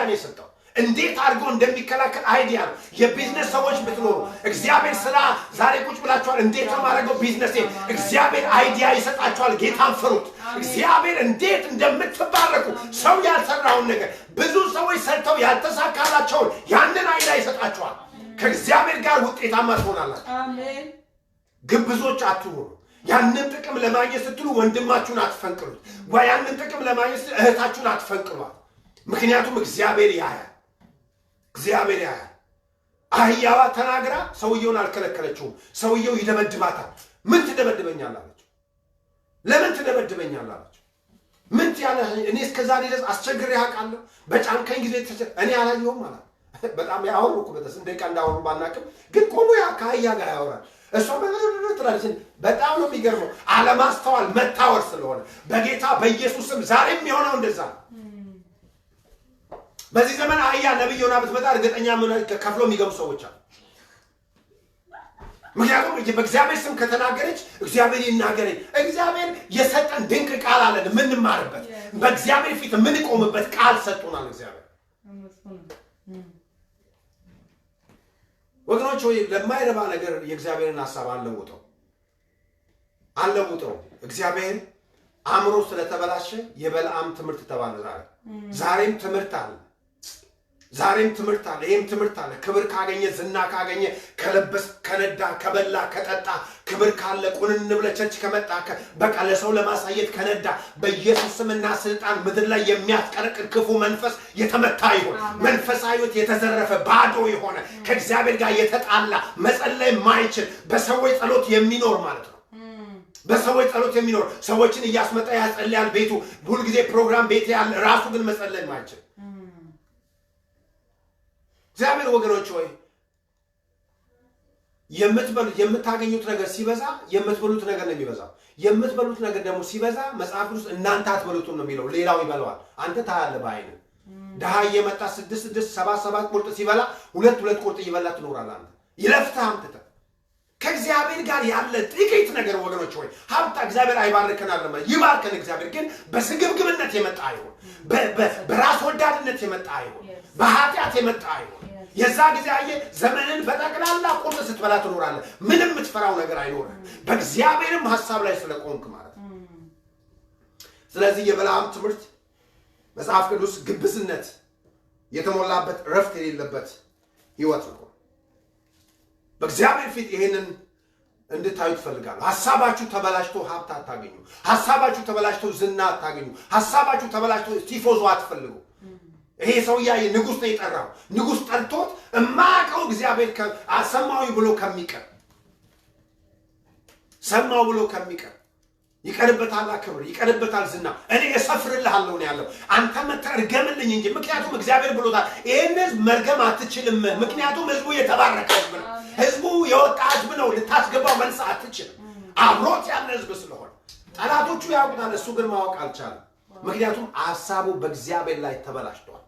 ነው የሰጠው። እንዴት አድርጎ እንደሚከላከል አይዲያ ነው። የቢዝነስ ሰዎች ብትኖሩ እግዚአብሔር ስራ ዛሬ ቁጭ ብላችኋል። እንዴት ነው ማድረገው ቢዝነስ? እግዚአብሔር አይዲያ ይሰጣችኋል። ጌታን ፍሩት። እግዚአብሔር እንዴት እንደምትባረኩ ሰው ያልሰራውን ነገር ብዙ ሰዎች ሰርተው ያልተሳካላቸውን ያንን አይዲያ ይሰጣችኋል። ከእግዚአብሔር ጋር ውጤታማ ትሆናላችሁ። አሜን። ግብዞች አትሁኑ። ያንን ጥቅም ለማግኘት ስትሉ ወንድማችሁን አትፈንቅሉት። ወይ ያንን ጥቅም ለማግኘት እህታችሁን አትፈንቅሏት። ምክንያቱም እግዚአብሔር ያያል። አህያዋ ተናግራ ሰውየውን አልከለከለችውም። ሰውየው ይደበድባታል። ምን ትደበድበኛለህ አለችው። ለምን ትደበድበኛለህ አለችው። ምን ያለ እኔ እስከዛሬ ድረስ አስቸግሬ አውቃለሁ በጫንከኝ ጊዜ እኔ አላየሁም ማለት በጣም ያወሩኩ በተስ እንደካ እንዳወሩ ባናቅም ግን ቆሞ ያ ካያ ጋር ያወራል እሷ በትራዲሽን በጣም ነው የሚገርመው አለማስተዋል መታወር ስለሆነ በጌታ በኢየሱስ ስም ዛሬም የሆነው እንደዛ በዚህ ዘመን አያ ነብይ ሆና ብትመጣ እርግጠኛ ምን ከፍሎ የሚገቡ ሰዎች አሉ ምክንያቱም በእግዚአብሔር ስም ከተናገረች እግዚአብሔር ይናገረኝ እግዚአብሔር የሰጠን ድንቅ ቃል አለን ምን ማርበት በእግዚአብሔር ፊት ምን ቆምበት ቃል ሰጥቶናል እግዚአብሔር ወገኖች ሆይ ለማይረባ ነገር የእግዚአብሔርን ሐሳብ አለውጠው እግዚአብሔር አምሮ ስለተበላሸ የበልዓም ትምህርት ተባለ ዛሬም ትምህርት አለ ይሄም ትምህርት አለ ክብር ካገኘ ዝና ካገኘ ከለበስ ከነዳ ከበላ ከጠጣ ክብር ካለ ቁንን ብለቸች ከመጣ በቃ ለሰው ለማሳየት ከነዳ በኢየሱስ ስምና ስልጣን ምድር ላይ የሚያስቀርቅር ክፉ መንፈስ የተመታ ይሁን መንፈሳዊት የተዘረፈ ባዶ ይሆነ ከእግዚአብሔር ጋር የተጣላ መጸለይ ማይችል በሰዎች ጸሎት የሚኖር ማለት ነው በሰዎች ጸሎት የሚኖር ሰዎችን እያስመጣ ያጸልያል ቤቱ ሁሉ ጊዜ ፕሮግራም ቤት ያለ ራሱ ግን መጸለይ ማይችል እግዚአብሔር ወገኖች ሆይ የምታገኙት ነገር ሲበዛ የምትበሉት ነገር ነው የሚበዛው የምትበሉት ነገር ደግሞ ሲበዛ መጽሐፍ ውስጥ እናንተ አትበሉትም ነው የሚለው ሌላው ይበላዋል አንተ ታያለህ በአይን ደሃ እየመጣ 6 7 ቁርጥ ሲበላ 2 ቁርጥ ይበላ ትኖራለህ አንተ ይለፍተህ አምጥተህ ከእግዚአብሔር ጋር ያለ ጥቂት ነገር ወገኖች ሆይ ሀብታ እግዚአብሔር አይባርከናል ማለት ይባርከን እግዚአብሔር ግን በስግብግብነት የመጣ አይሆን በራስ ወዳድነት የመጣ አይሆን በኃጢአት የመጣ አይሆን የዛ ጊዜ አየ ዘመንን በጠቅላላ ቁርጥ ስትበላ ትኖራለህ ምንም ምትፈራው ነገር አይኖርም በእግዚአብሔርም ሐሳብ ላይ ስለቆምክ ማለት ስለዚህ የበልዓም ትምህርት መጽሐፍ ቅዱስ ግብዝነት የተሞላበት ረፍት የሌለበት ህይወት ነው በእግዚአብሔር ፊት ይሄንን እንድታዩ ፈልጋለሁ ሐሳባችሁ ተበላሽቶ ሀብት አታገኙ ሐሳባችሁ ተበላሽቶ ዝና አታገኙ ሐሳባችሁ ተበላሽቶ ቲፎዞ አትፈልጉ ይሄ ሰውያ ንጉስ ነው የጠራው ንጉስ ጠርቶት እማቀው እግዚአብሔር ሰማዊ ብሎ ከሚቀር ይቀርበታል ክብር ይቀርበታል ዝና እኔ እሰፍርልሃለሁ ነው ያለው አንተ መተርገምልኝ እንጂ ምክንያቱም እግዚአብሔር ብሎታል ይሄንስ መርገም አትችልም ምክንያቱም ህዝቡ የተባረከ ህዝብ ነው ህዝቡ የወጣ ህዝብ ነው ልታስገባው መልስ አትችልም አብሮት ያለ ህዝብ ስለሆነ ጠላቶቹ ያውቁታል እሱ ግን ማወቅ አልቻለም ምክንያቱም ሐሳቡ በእግዚአብሔር ላይ ተበላሽቷል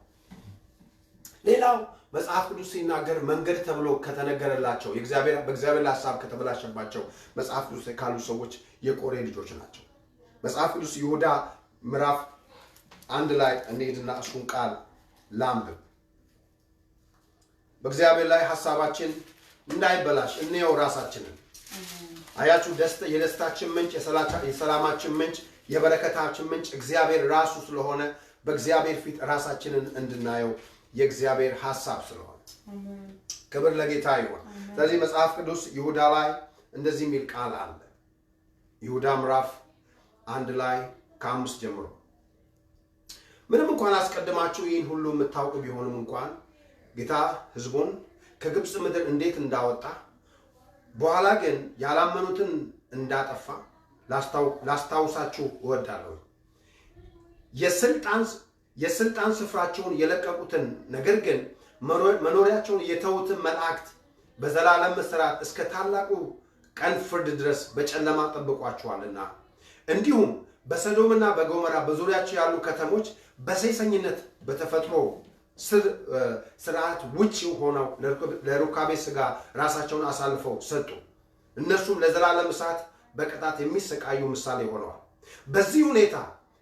ሌላው መጽሐፍ ቅዱስ ሲናገር መንገድ ተብሎ ከተነገረላቸው በእግዚአብሔር ሐሳብ ከተበላሸባቸው መጽሐፍ ቅዱስ ካሉ ሰዎች የቆሬ ልጆች ናቸው መጽሐፍ ቅዱስ ይሁዳ ምዕራፍ 1 ላይ እንሄድና እሱን ቃል ላንብብ በእግዚአብሔር ላይ ሐሳባችን እንዳይበላሽ እንየው ራሳችንን አያችሁ የደስታችን ምንጭ የሰላማችን ምንጭ የበረከታችን ምንጭ እግዚአብሔር ራሱ ስለሆነ በእግዚአብሔር ፊት ራሳችንን እንድናየው የእግዚአብሔር ሐሳብ ስለሆነ ክብር ለጌታ ይሁን ስለዚህ መጽሐፍ ቅዱስ ይሁዳ ላይ እንደዚህ የሚል ቃል አለ ይሁዳ ምዕራፍ 1 ላይ ከ5 ጀምሮ ምንም እንኳን አስቀድማችሁ ይህን ሁሉ የምታውቁ ቢሆንም እንኳን ጌታ ህዝቡን ከግብጽ ምድር እንዴት እንዳወጣ በኋላ ግን ያላመኑትን እንዳጠፋ ላስታውሳችሁ እወዳለሁ የስልጣን ስፍራቸውን የለቀቁትን ነገር ግን መኖሪያቸውን የተውትን መላእክት በዘላለም መስራት እስከ ታላቁ ቀን ፍርድ ድረስ በጨለማ ጠብቋቸዋልና እንዲሁም በሰዶምና በጎሞራ በዙሪያቸው ያሉ ከተሞች በሰይሰኝነት በተፈጥሮ ስርዓት ውጪ ሆነው ለሩካቤ ስጋ ራሳቸውን አሳልፈው ሰጡ እነሱም ለዘላለም እሳት በቅጣት የሚሰቃዩ ምሳሌ ሆነዋል በዚህ ሁኔታ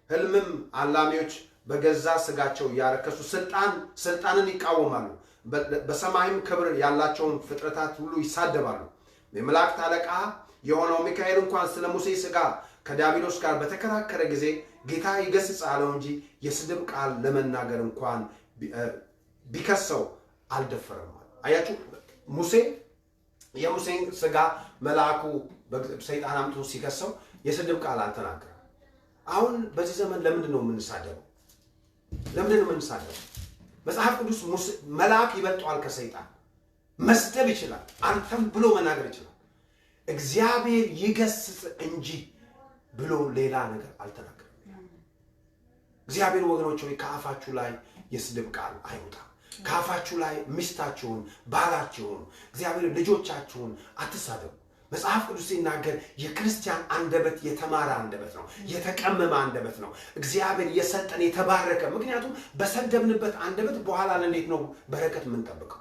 ህልምም አላሚዎች በገዛ ስጋቸው ያረከሱ ስልጣንን ይቃወማሉ በሰማይም ክብር ያላቸውን ፍጥረታት ሁሉ ይሳደባሉ የመላእክት አለቃ የሆነው ሚካኤል እንኳን ስለ ሙሴ ስጋ ከዲያብሎስ ጋር በተከራከረ ጊዜ ጌታ ይገስጻለው እንጂ የስድብ ቃል ለመናገር እንኳን ቢከሰው አልደፈረም አያችሁ የሙሴን ስጋ መልአኩ በሰይጣን አምጥቶ ሲከሰው የስድብ ቃል አልተናገረም አሁን በዚህ ዘመን ለምንድን ነው የምንሳደበው መጽሐፍ ቅዱስ መልአክ ይበልጣል ከሰይጣን መስደብ ይችላል አንተም ብሎ መናገር ይችላል እግዚአብሔር ይገስጽ እንጂ ብሎ ሌላ ነገር አልተናገረም እግዚአብሔር ወገኖች ሆይ ከአፋችሁ ላይ የስድብ ቃል አይውጣ። ከአፋችሁ ላይ ሚስታችሁን፣ ባላችሁን፣ እግዚአብሔር ልጆቻችሁን አትሳደቡ። መጽሐፍ ቅዱስ ሲናገር የክርስቲያን አንደበት የተማረ አንደበት ነው፣ የተቀመመ አንደበት ነው። እግዚአብሔር የሰጠን የተባረከ። ምክንያቱም በሰደብንበት አንደበት በኋላ እንዴት ነው በረከት የምንጠብቀው?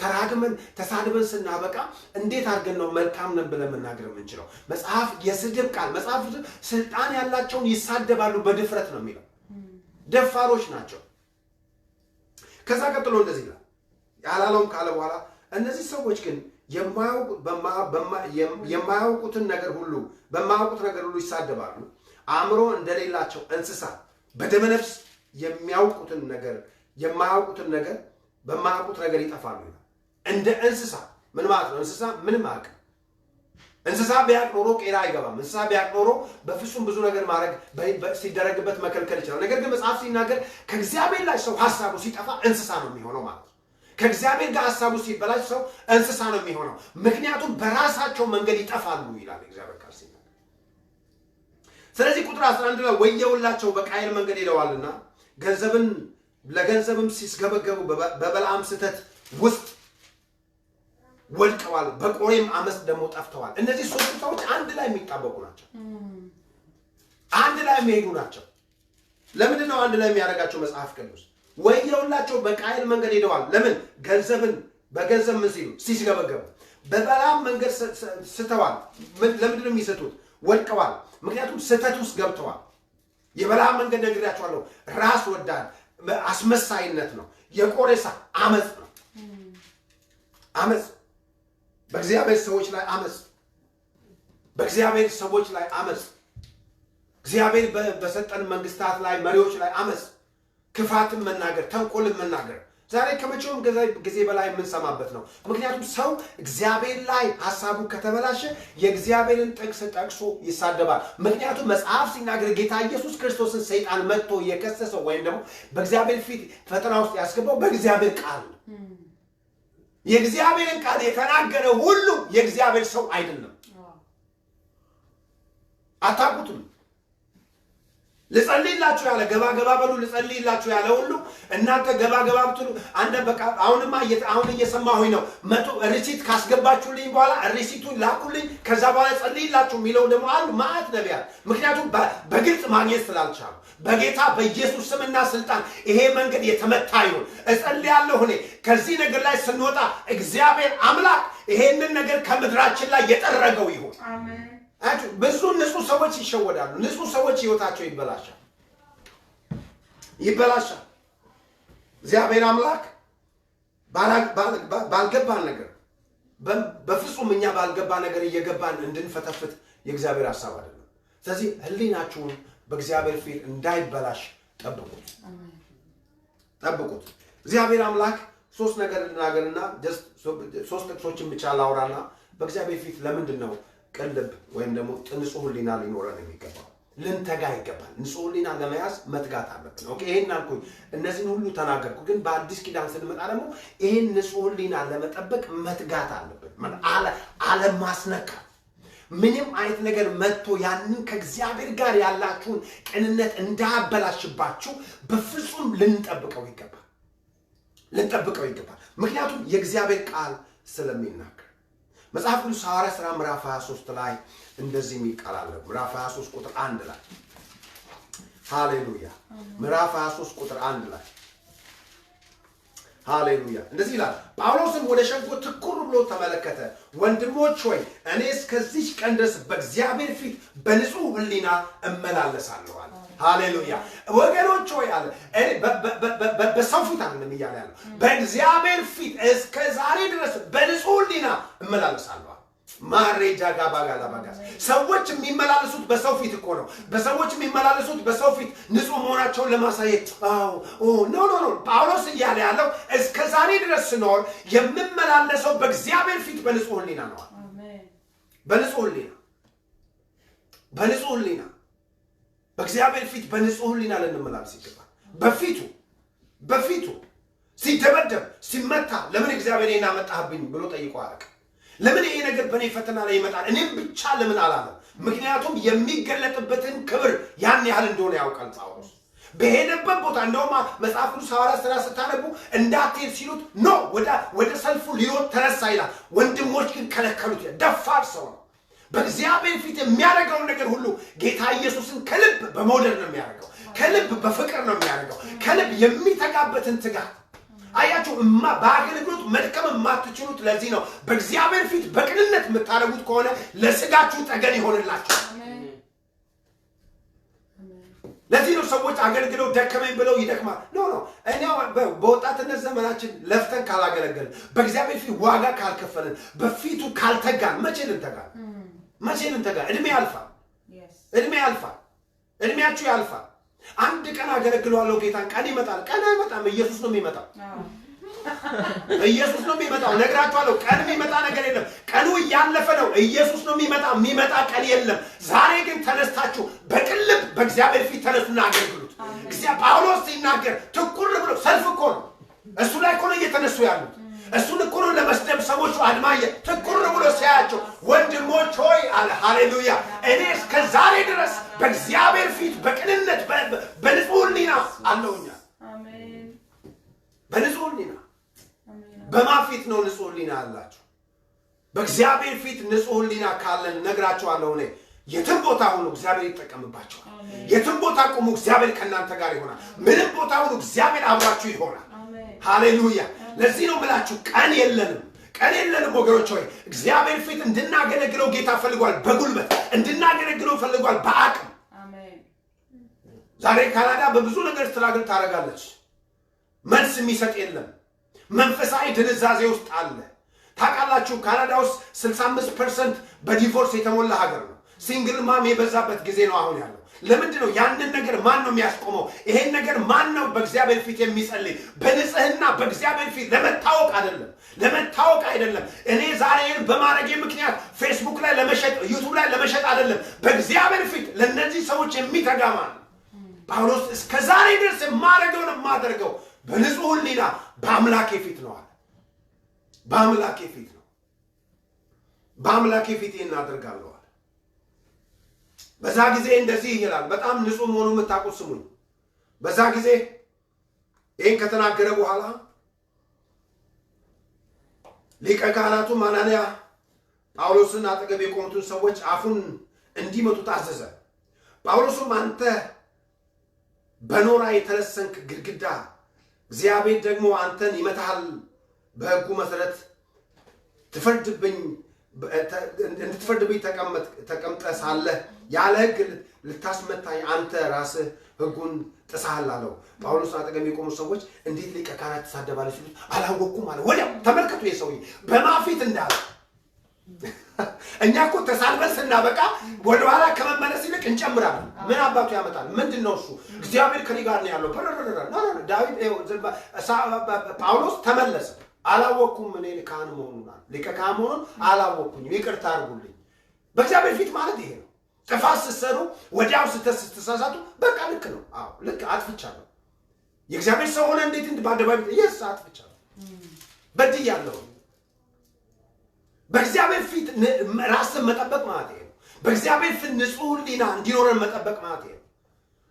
ተራግመን ተሳድበን ስናበቃ እንዴት አድርገን ነው መልካም ነን ብለን መናገር የምንችለው? መጽሐፍ የስድብ ቃል መጽሐፍ ስልጣን ያላቸውን ይሳደባሉ በድፍረት ነው የሚለው። ደፋሮች ናቸው። ከዛ ቀጥሎ እንደዚህ ይላል። ያላለውም ካለ በኋላ እነዚህ ሰዎች ግን የማያውቁትን ነገር ሁሉ በማያውቁት ነገር ሁሉ ይሳደባሉ። አእምሮ እንደሌላቸው እንስሳ በደመነፍስ የማያውቁትን ነገር በማያውቁት ነገር ይጠፋሉ ይላል። እንደ እንስሳ ምን ማለት ነው? እንስሳ ምንም አያውቅም። እንስሳ ቢያውቅ ኖሮ ቄራ አይገባም። እንስሳ ቢያውቅ ኖሮ በፍጹም ብዙ ነገር ማድረግ ሲደረግበት መከልከል ይችላል። ነገር ግን መጽሐፍ ሲናገር ከእግዚአብሔር ላይ ሰው ሐሳቡ ሲጠፋ እንስሳ ነው የሚሆነው ማለት ነው። ከእግዚአብሔር ጋር ሐሳቡ ሲበላሽ ሰው እንስሳ ነው የሚሆነው። ምክንያቱም በራሳቸው መንገድ ይጠፋሉ ይላል እግዚአብሔር ቃል ሲናገር። ስለዚህ ቁጥር 11 ላይ ወየውላቸው በቃየል መንገድ ሄደዋልና ለገንዘብም ሲስገበገቡ በበለዓም ስህተት ውስጥ ወድቀዋል፣ በቆሬም አመፅ ደግሞ ጠፍተዋል። እነዚህ ሶስቱ ሰዎች አንድ ላይ የሚጣበቁ ናቸው፣ አንድ ላይ የሚሄዱ ናቸው። ለምንድን ነው አንድ ላይ የሚያደርጋቸው መጽሐፍ ቅዱስ? ወየውላቸው በቃየል መንገድ ሄደዋል። ለምን? በገንዘብ ምን ሲሉ ሲስገበገቡ። በበለዓም መንገድ ስተዋል። ለምንድን ነው የሚሰጡት? ወድቀዋል። ምክንያቱም ስህተት ውስጥ ገብተዋል። የበለዓም መንገድ ነግሬያቸዋለሁ፣ ራስ ወዳድ አስመሳይነት ነው። የቆሬሳ አመፅ ነው። አመፅ በእግዚአብሔር ሰዎች ላይ አመፅ፣ በእግዚአብሔር ሰዎች ላይ አመፅ፣ እግዚአብሔር በሰጠን መንግስታት ላይ መሪዎች ላይ አመፅ፣ ክፋትን መናገር፣ ተንኮልን መናገር ዛሬ ከመቼውም ጊዜ በላይ የምንሰማበት ነው። ምክንያቱም ሰው እግዚአብሔር ላይ ሐሳቡ ከተበላሸ የእግዚአብሔርን ጥቅስ ጠቅሶ ይሳደባል። ምክንያቱም መጽሐፍ ሲናገር ጌታ ኢየሱስ ክርስቶስን ሰይጣን መጥቶ የከሰሰው ወይም ደግሞ በእግዚአብሔር ፊት ፈተና ውስጥ ያስገባው በእግዚአብሔር ቃል ነው። የእግዚአብሔርን ቃል የተናገረ ሁሉ የእግዚአብሔር ሰው አይደለም። አታውቁትም? ልጸልይላችሁ ያለ ገባ በሉ ልጸልይላችሁ ያለ ሁሉ እናንተ ገባ ብትሉ አንደ በቃ አሁን እየሰማሁኝ ነው። ሪሲት ካስገባችሁልኝ በኋላ ሪሲቱን ላኩልኝ ከዛ በኋላ ጸልይላችሁ የሚለው ደግሞ አሉ ማዕት ነቢያት። ምክንያቱም በግልጽ ማግኘት ስላልቻሉ በጌታ በኢየሱስ ስምና ስልጣን ይሄ መንገድ የተመታ ይሁን። እጸልያለሁ እኔ ከዚህ ነገር ላይ ስንወጣ እግዚአብሔር አምላክ ይሄንን ነገር ከምድራችን ላይ የጠረገው ይሁን። አሜን። ብዙ ንጹህ ሰዎች ይሸወዳሉ። ንጹህ ሰዎች ህይወታቸው ይበላሻል። እግዚአብሔር አምላክ ባልገባን ነገር በፍጹም እኛ ባልገባ ነገር እየገባን እንድንፈተፍት የእግዚአብሔር ሐሳብ አይደለም። ስለዚህ ህሊናችሁን በእግዚአብሔር ፊት እንዳይበላሽ ጠብቁት። እግዚአብሔር አምላክ ሶስት ነገር ልናገርና ሶስት ጥቅሶችን ብቻ ላውራና በእግዚአብሔር ፊት ለምንድን ነው ቀልብ ወይም ደግሞ ንጹህ ህሊና ሊኖረን የሚገባው? ልንተጋ ይገባል። ንጹህ ህሊና ለመያዝ መትጋት አለብን። ኦኬ ይሄን አልኩኝ፣ እነዚህን ሁሉ ተናገርኩ። ግን በአዲስ ኪዳን ስንመጣ ደግሞ ይሄን ንጹህ ህሊና ለመጠበቅ መትጋት አለብን። አለማስነካት፣ ምንም አይነት ነገር መጥቶ ያንን ከእግዚአብሔር ጋር ያላችሁን ቅንነት እንዳያበላሽባችሁ በፍጹም ልንጠብቀው ይገባል። ምክንያቱም የእግዚአብሔር ቃል ስለሚናገር መጽሐፍ ቅዱስ ሐዋርያ ሥራ ምዕራፍ 23 ላይ እንደዚህ የሚል ቃል አለ። ምዕራፍ 23 ቁጥር 1 ላይ ሃሌሉያ። ምዕራፍ 23 ቁጥር 1 ላይ ሃሌሉያ እንደዚህ ይላል። ጳውሎስም ወደ ሸንጎ ትኩር ብሎ ተመለከተ። ወንድሞች ሆይ እኔ እስከዚህ ቀን ድረስ በእግዚአብሔር ፊት በንጹህ ህሊና እመላለሳለሁ አለ። ሃሌሉያ ወገኖች ሆይ አለ በሰው ፊት አይደለም እያለ ያለው በእግዚአብሔር ፊት እስከ ዛሬ ድረስ በንጹህ ህሊና እመላለሳለሁ። ማሬጃ ጋባጋላባጋ ሰዎች የሚመላለሱት በሰው ፊት እኮ ነው። በሰዎች የሚመላለሱት በሰው ፊት ንጹህ መሆናቸውን ለማሳየት ኖ ጳውሎስ እያለ ያለው እስከ ዛሬ ድረስ ስኖር የምመላለሰው በእግዚአብሔር ፊት በንጹህ ህሊና ነው። አሜን። በንጹህ ህሊና በእግዚአብሔር ፊት በንጹህ ህሊና ልንመላለስ ይገባል። በፊቱ ሲደበደብ ሲመታ ለምን እግዚአብሔር እኔን አመጣህብኝ ብሎ ጠይቆ አያውቅም። ለምን ይሄ ነገር በእኔ ፈተና ላይ ይመጣል እኔም ብቻ ለምን አላለም? ምክንያቱም የሚገለጥበትን ክብር ያን ያህል እንደሆነ ያውቃል ጳውሎስ። በሄደበት ቦታ እንደውም መጽሐፍ ቅዱስ ሐዋርያት ሥራ ስታነቡ እንዳትሄድ ሲሉት ኖ ወደ ሰልፉ ሊሮጥ ተነሳ ይላል። ወንድሞች ግን ከለከሉት። ደፋር ሰው ነው። በእግዚአብሔር ፊት የሚያደርገውን ነገር ሁሉ ጌታ ኢየሱስን ከልብ በመውደድ ነው የሚያደርገው። ከልብ በፍቅር ነው የሚያደርገው። ከልብ የሚተጋበትን ትጋት አያችሁ። በአገልግሎት መድከም የማትችሉት ለዚህ ነው። በእግዚአብሔር ፊት በቅንነት የምታደርጉት ከሆነ ለስጋችሁ ጠገን ይሆንላችሁ። ለዚህ ነው ሰዎች አገልግለው ደከመኝ ብለው ይደክማል። ኖ እኛው በወጣትነት ዘመናችን ለፍተን ካላገለገልን፣ በእግዚአብሔር ፊት ዋጋ ካልከፈልን፣ በፊቱ ካልተጋን መቼ ልንተጋ? እድሜ ያልፋል። እድሜያችሁ ያልፋል። አንድ ቀን አገለግለዋለሁ ጌታን፣ ቀን ይመጣል። ቀን አይመጣም። ኢየሱስ ነው የሚመጣው። ነግራችኋለሁ። ቀን የሚመጣ ነገር የለም። ቀኑ እያለፈ ነው። ኢየሱስ ነው የሚመጣ ቀን የለም። ዛሬ ግን ተነስታችሁ በቅልብ በእግዚአብሔር ፊት ተነሱና አገልግሉት። ጳውሎስ ሲናገር ትኩር ብሎ ሰልፍ እኮ ነው እሱ ላይ እኮ ነው እየተነሱ ያሉት። እሱን እኮ ነው ለመስደብ ሰዎቹ አድማየ ትኩር ብሎ ሲያያቸው ወንድሞች ሆይ አለ። ሃሌሉያ! እኔ እስከ ዛሬ ድረስ በእግዚአብሔር ፊት በቅንነት በንጹህ ሕሊና አለሁኛ። አሜን። በንጹህ ሕሊና በማፊት ነው ንጹህ ሕሊና አላችሁ። በእግዚአብሔር ፊት ንጹህ ሕሊና ካለን ነግራችኋለሁ። እኔ የትም ቦታ ሁሉ እግዚአብሔር ይጠቀምባችኋል። የትም ቦታ ቆሙ እግዚአብሔር ከእናንተ ጋር ይሆናል። ምንም ቦታ ሁሉ እግዚአብሔር አብራችሁ ይሆናል። ሃሌሉያ! ለዚህ ነው ብላችሁ ቀን የለንም ወገኖች ሆይ። እግዚአብሔር ፊት እንድናገለግለው ጌታ ፈልጓል። በጉልበት እንድናገለግለው ፈልጓል። በአቅም አሜን። ዛሬ ካናዳ በብዙ ነገር ስትራግል ታረጋለች። መልስ የሚሰጥ የለም። መንፈሳዊ ድንዛዜ ውስጥ አለ። ታውቃላችሁ ካናዳ ውስጥ 65% በዲቮርስ የተሞላ ሀገር ነው። ሲንግል ማም የበዛበት ጊዜ ነው አሁን ያለው። ለምንድን ነው ያንን ነገር ማን ነው የሚያስቆመው? ይሄን ነገር ማን ነው በእግዚአብሔር ፊት የሚጸልይ? በንጽህና በእግዚአብሔር ፊት ለመታወቅ አይደለም። እኔ ዛሬን በማረጌ ምክንያት ፌስቡክ ላይ ለመሸጥ ዩቲዩብ ላይ ለመሸጥ አይደለም። በእግዚአብሔር ፊት ለነዚህ ሰዎች የሚተጋማ ነው። ጳውሎስ እስከ ዛሬ ድረስ የማደርገው በንጹህ ሕሊና በአምላኬ ፊት ነው አለ። በአምላኬ ፊት ይህን አደርጋለሁ። በዛ ጊዜ እንደዚህ ይላል። በጣም ንጹህ መሆኑን የምታውቁት ስሙኝ። በዛ ጊዜ ይህን ከተናገረ በኋላ ሊቀ ካህናቱ አናንያ ጳውሎስን አጠገብ የቆሙትን ሰዎች አፉን እንዲመቱት አዘዘ። ጳውሎስም አንተ በኖራ የተለሰንክ ግድግዳ፣ እግዚአብሔር ደግሞ አንተን ይመታሃል። በሕጉ መሰረት እንድትፈርድብኝ ተቀምጠህ ሳለህ ያለ ሕግ ልታስመታኝ አንተ ራስህ ሕጉን ጥሰሃል አለው። ጳውሎስን አጠገብ የቆሙ ሰዎች እንዴት ሊቀ ካህናት ትሳደባለህ ሲሉት አላወቅኩም አለ። ወዲያው ተመልከቱ የሰውዬ በማፊት እንዳለ። እኛ እኮ ተሳልበን ስናበቃ ወደኋላ ከመመለስ ይልቅ እንጨምራለን። ምን አባቱ ያመጣል? ምንድን ነው እሱ? እግዚአብሔር ከኔ ጋር ነው ያለው። ዳዊት ጳውሎስ ተመለሰ። አላወቅኩም እኔ ሊቀ ካህን መሆኑን አላወቅኩኝም፣ ይቅርታ አድርጉልኝ። በእግዚአብሔር ፊት ማለት ይሄ ነው። ጥፋት ስትሰሩ ወዲያው ስትሳሳቱ በቃ ልክ ነው። አዎ ልክ አጥፍቻለሁ። የእግዚአብሔር ሰው ሆነ እንዴት በአደባባይ የስ አጥፍቻለሁ፣ በድያለሁ። በእግዚአብሔር ፊት ራስን መጠበቅ ማለት ይሄ ነው። በእግዚአብሔር ፊት ንጹህ ሕሊና እንዲኖረን መጠበቅ ማለት ይሄ ነው።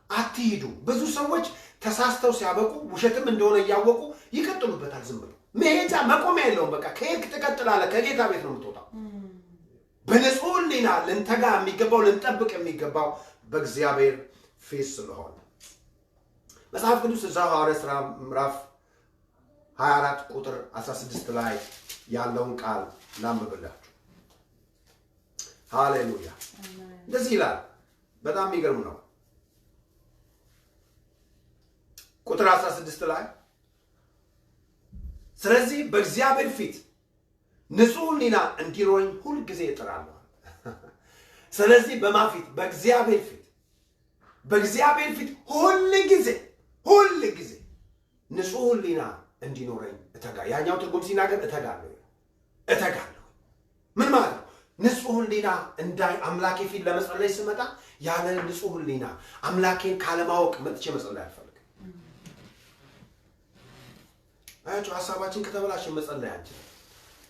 አትሂዱ። ብዙ ሰዎች ተሳስተው ሲያበቁ ውሸትም እንደሆነ እያወቁ ይቀጥሉበታል። ዝም ብሎ መሄጃ መቆሚያ የለውም። በቃ ከሄድክ ትቀጥላለህ። ከጌታ ቤት ነው የምትወጣው። በንጹህ ሕሊና ልንተጋ የሚገባው ልንጠብቅ የሚገባው በእግዚአብሔር ፊት ስለሆነ መጽሐፍ ቅዱስ እዛው ሐዋርያት ሥራ ምዕራፍ 24 ቁጥር 16 ላይ ያለውን ቃል ላንብብላችሁ። ሃሌሉያ! እንደዚህ ይላል። በጣም የሚገርም ነው። ቁጥር 16 ላይ ስለዚህ በእግዚአብሔር ፊት ንጹህ ሕሊና እንዲኖረኝ ሁል ጊዜ እጥራለሁ። ስለዚህ በማፊት በእግዚአብሔር ፊት ሁል ጊዜ ንጹህ ሕሊና እንዲኖረኝ እተጋለሁ። ያኛው ትርጉም ሲናገር እተጋለሁ። ምን ማለት ነው? ንጹህ ሕሊና እንዳይ አምላኬ ፊት ለመጸለይ ስመጣ ያለ ንጹህ ሕሊና አምላኬን ካለማወቅ መጥቼ መጸለይ አልፈልግም። አያችሁ፣ ሐሳባችን ከተበላሸ መጸለይ አንችልም።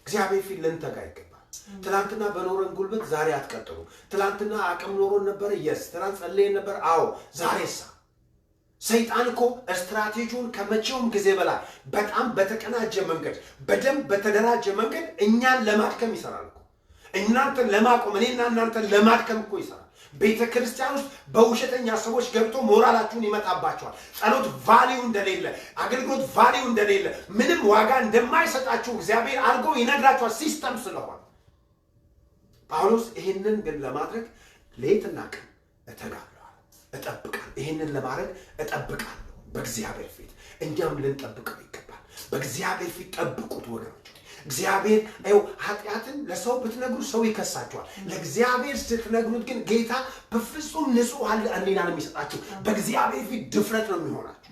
እግዚአብሔር ፊት ልንተጋ ይገባል። ትላንትና በኖረን ጉልበት ዛሬ አትቀጥሉ። ትላንትና አቅም ኖሮን ነበር፣ የስ ትላንት ጸልየን ነበር፣ አዎ። ዛሬሳ ሰይጣን እኮ ስትራቴጂውን ከመቼውም ጊዜ በላይ በጣም በተቀናጀ መንገድ በደንብ በተደራጀ መንገድ እኛን ለማድከም ይሰራል እኮ። እናንተን ለማቆም እኔና እናንተን ለማድከም እኮ ይሰራል። ቤተክርስቲያን ውስጥ በውሸተኛ ሰዎች ገብቶ ሞራላችሁን ይመጣባቸዋል። ጸሎት ቫልዩ እንደሌለ፣ አገልግሎት ቫልዩ እንደሌለ፣ ምንም ዋጋ እንደማይሰጣችሁ እግዚአብሔር አድርጎ ይነግራችኋል ሲስተም ስለሆነ። ጳውሎስ ይሄንን ግን ለማድረግ ሌትና ቀን እተጋለሁ፣ እጠብቃለሁ። ይሄንን ለማድረግ እጠብቃለሁ በእግዚአብሔር ፊት። እኛም ልንጠብቀው ይገባል። በእግዚአብሔር ፊት ጠብቁት ወገኖች። እግዚአብሔር ኃጢአትን ለሰው ብትነግሩ ሰው ይከሳቸዋል። ለእግዚአብሔር ስትነግሩት ግን ጌታ በፍጹም ንጹህ ሕሊና ነው የሚሰጣችሁ። በእግዚአብሔር ፊት ድፍረት ነው የሚሆናችሁ።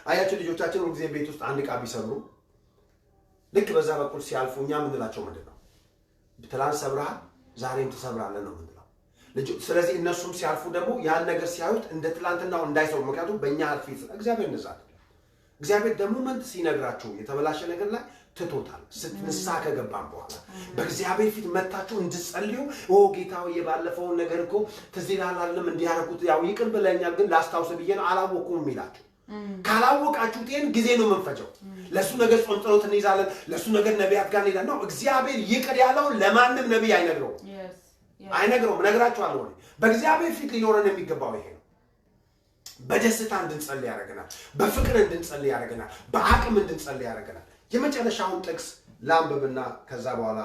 አያችሁ ልጆቻችን ሁሉ ጊዜ ቤት ውስጥ አንድ ዕቃ ቢሰብሩ ልክ በዛ በኩል ሲያልፉ እኛ ምንላቸው ምንድን ነው? ትላንት ሰብረሃል ዛሬም ትሰብራለህ ነው ምንለው። ስለዚህ እነሱም ሲያልፉ ደግሞ ያን ነገር ሲያዩት እንደ ትላንትናው እንዳይሰሩ፣ ምክንያቱም በእኛ ፊት እግዚአብሔር እንደዛ አይደለም። እግዚአብሔር ደግሞ መንት ሲነግራችሁ የተበላሸ ነገር ላይ ትቶታል። ስትንሳ ከገባን በኋላ በእግዚአብሔር ፊት መታችሁ እንድትጸልዩ ጌታው የባለፈውን ነገር እኮ ትዝ ይልሃል አይደለም እንዲያረኩት ያው ይቅር ብለኛል ግን ላስታውስ ብዬ ነው አላወኩም ይላችሁ። ካላወቃችሁት ይሄን ጊዜ ነው መንፈጀው። ለሱ ነገር ጾም ጸሎት እንይዛለን፣ ለሱ ነገር ነቢያት ጋር እንሄዳለን ነው። እግዚአብሔር ይቅር ያለውን ለማንም ነቢይ አይነግረውም። ነግራችኋለሁ። በእግዚአብሔር ፊት ሊኖረን የሚገባው ይሄ ነው። በደስታ እንድንጸልይ ያደርገናል፣ በፍቅር እንድንጸልይ ያደርገናል፣ በአቅም እንድንጸልይ ያደርገናል። የመጨረሻውን ጥቅስ ላንብብና ከዛ በኋላ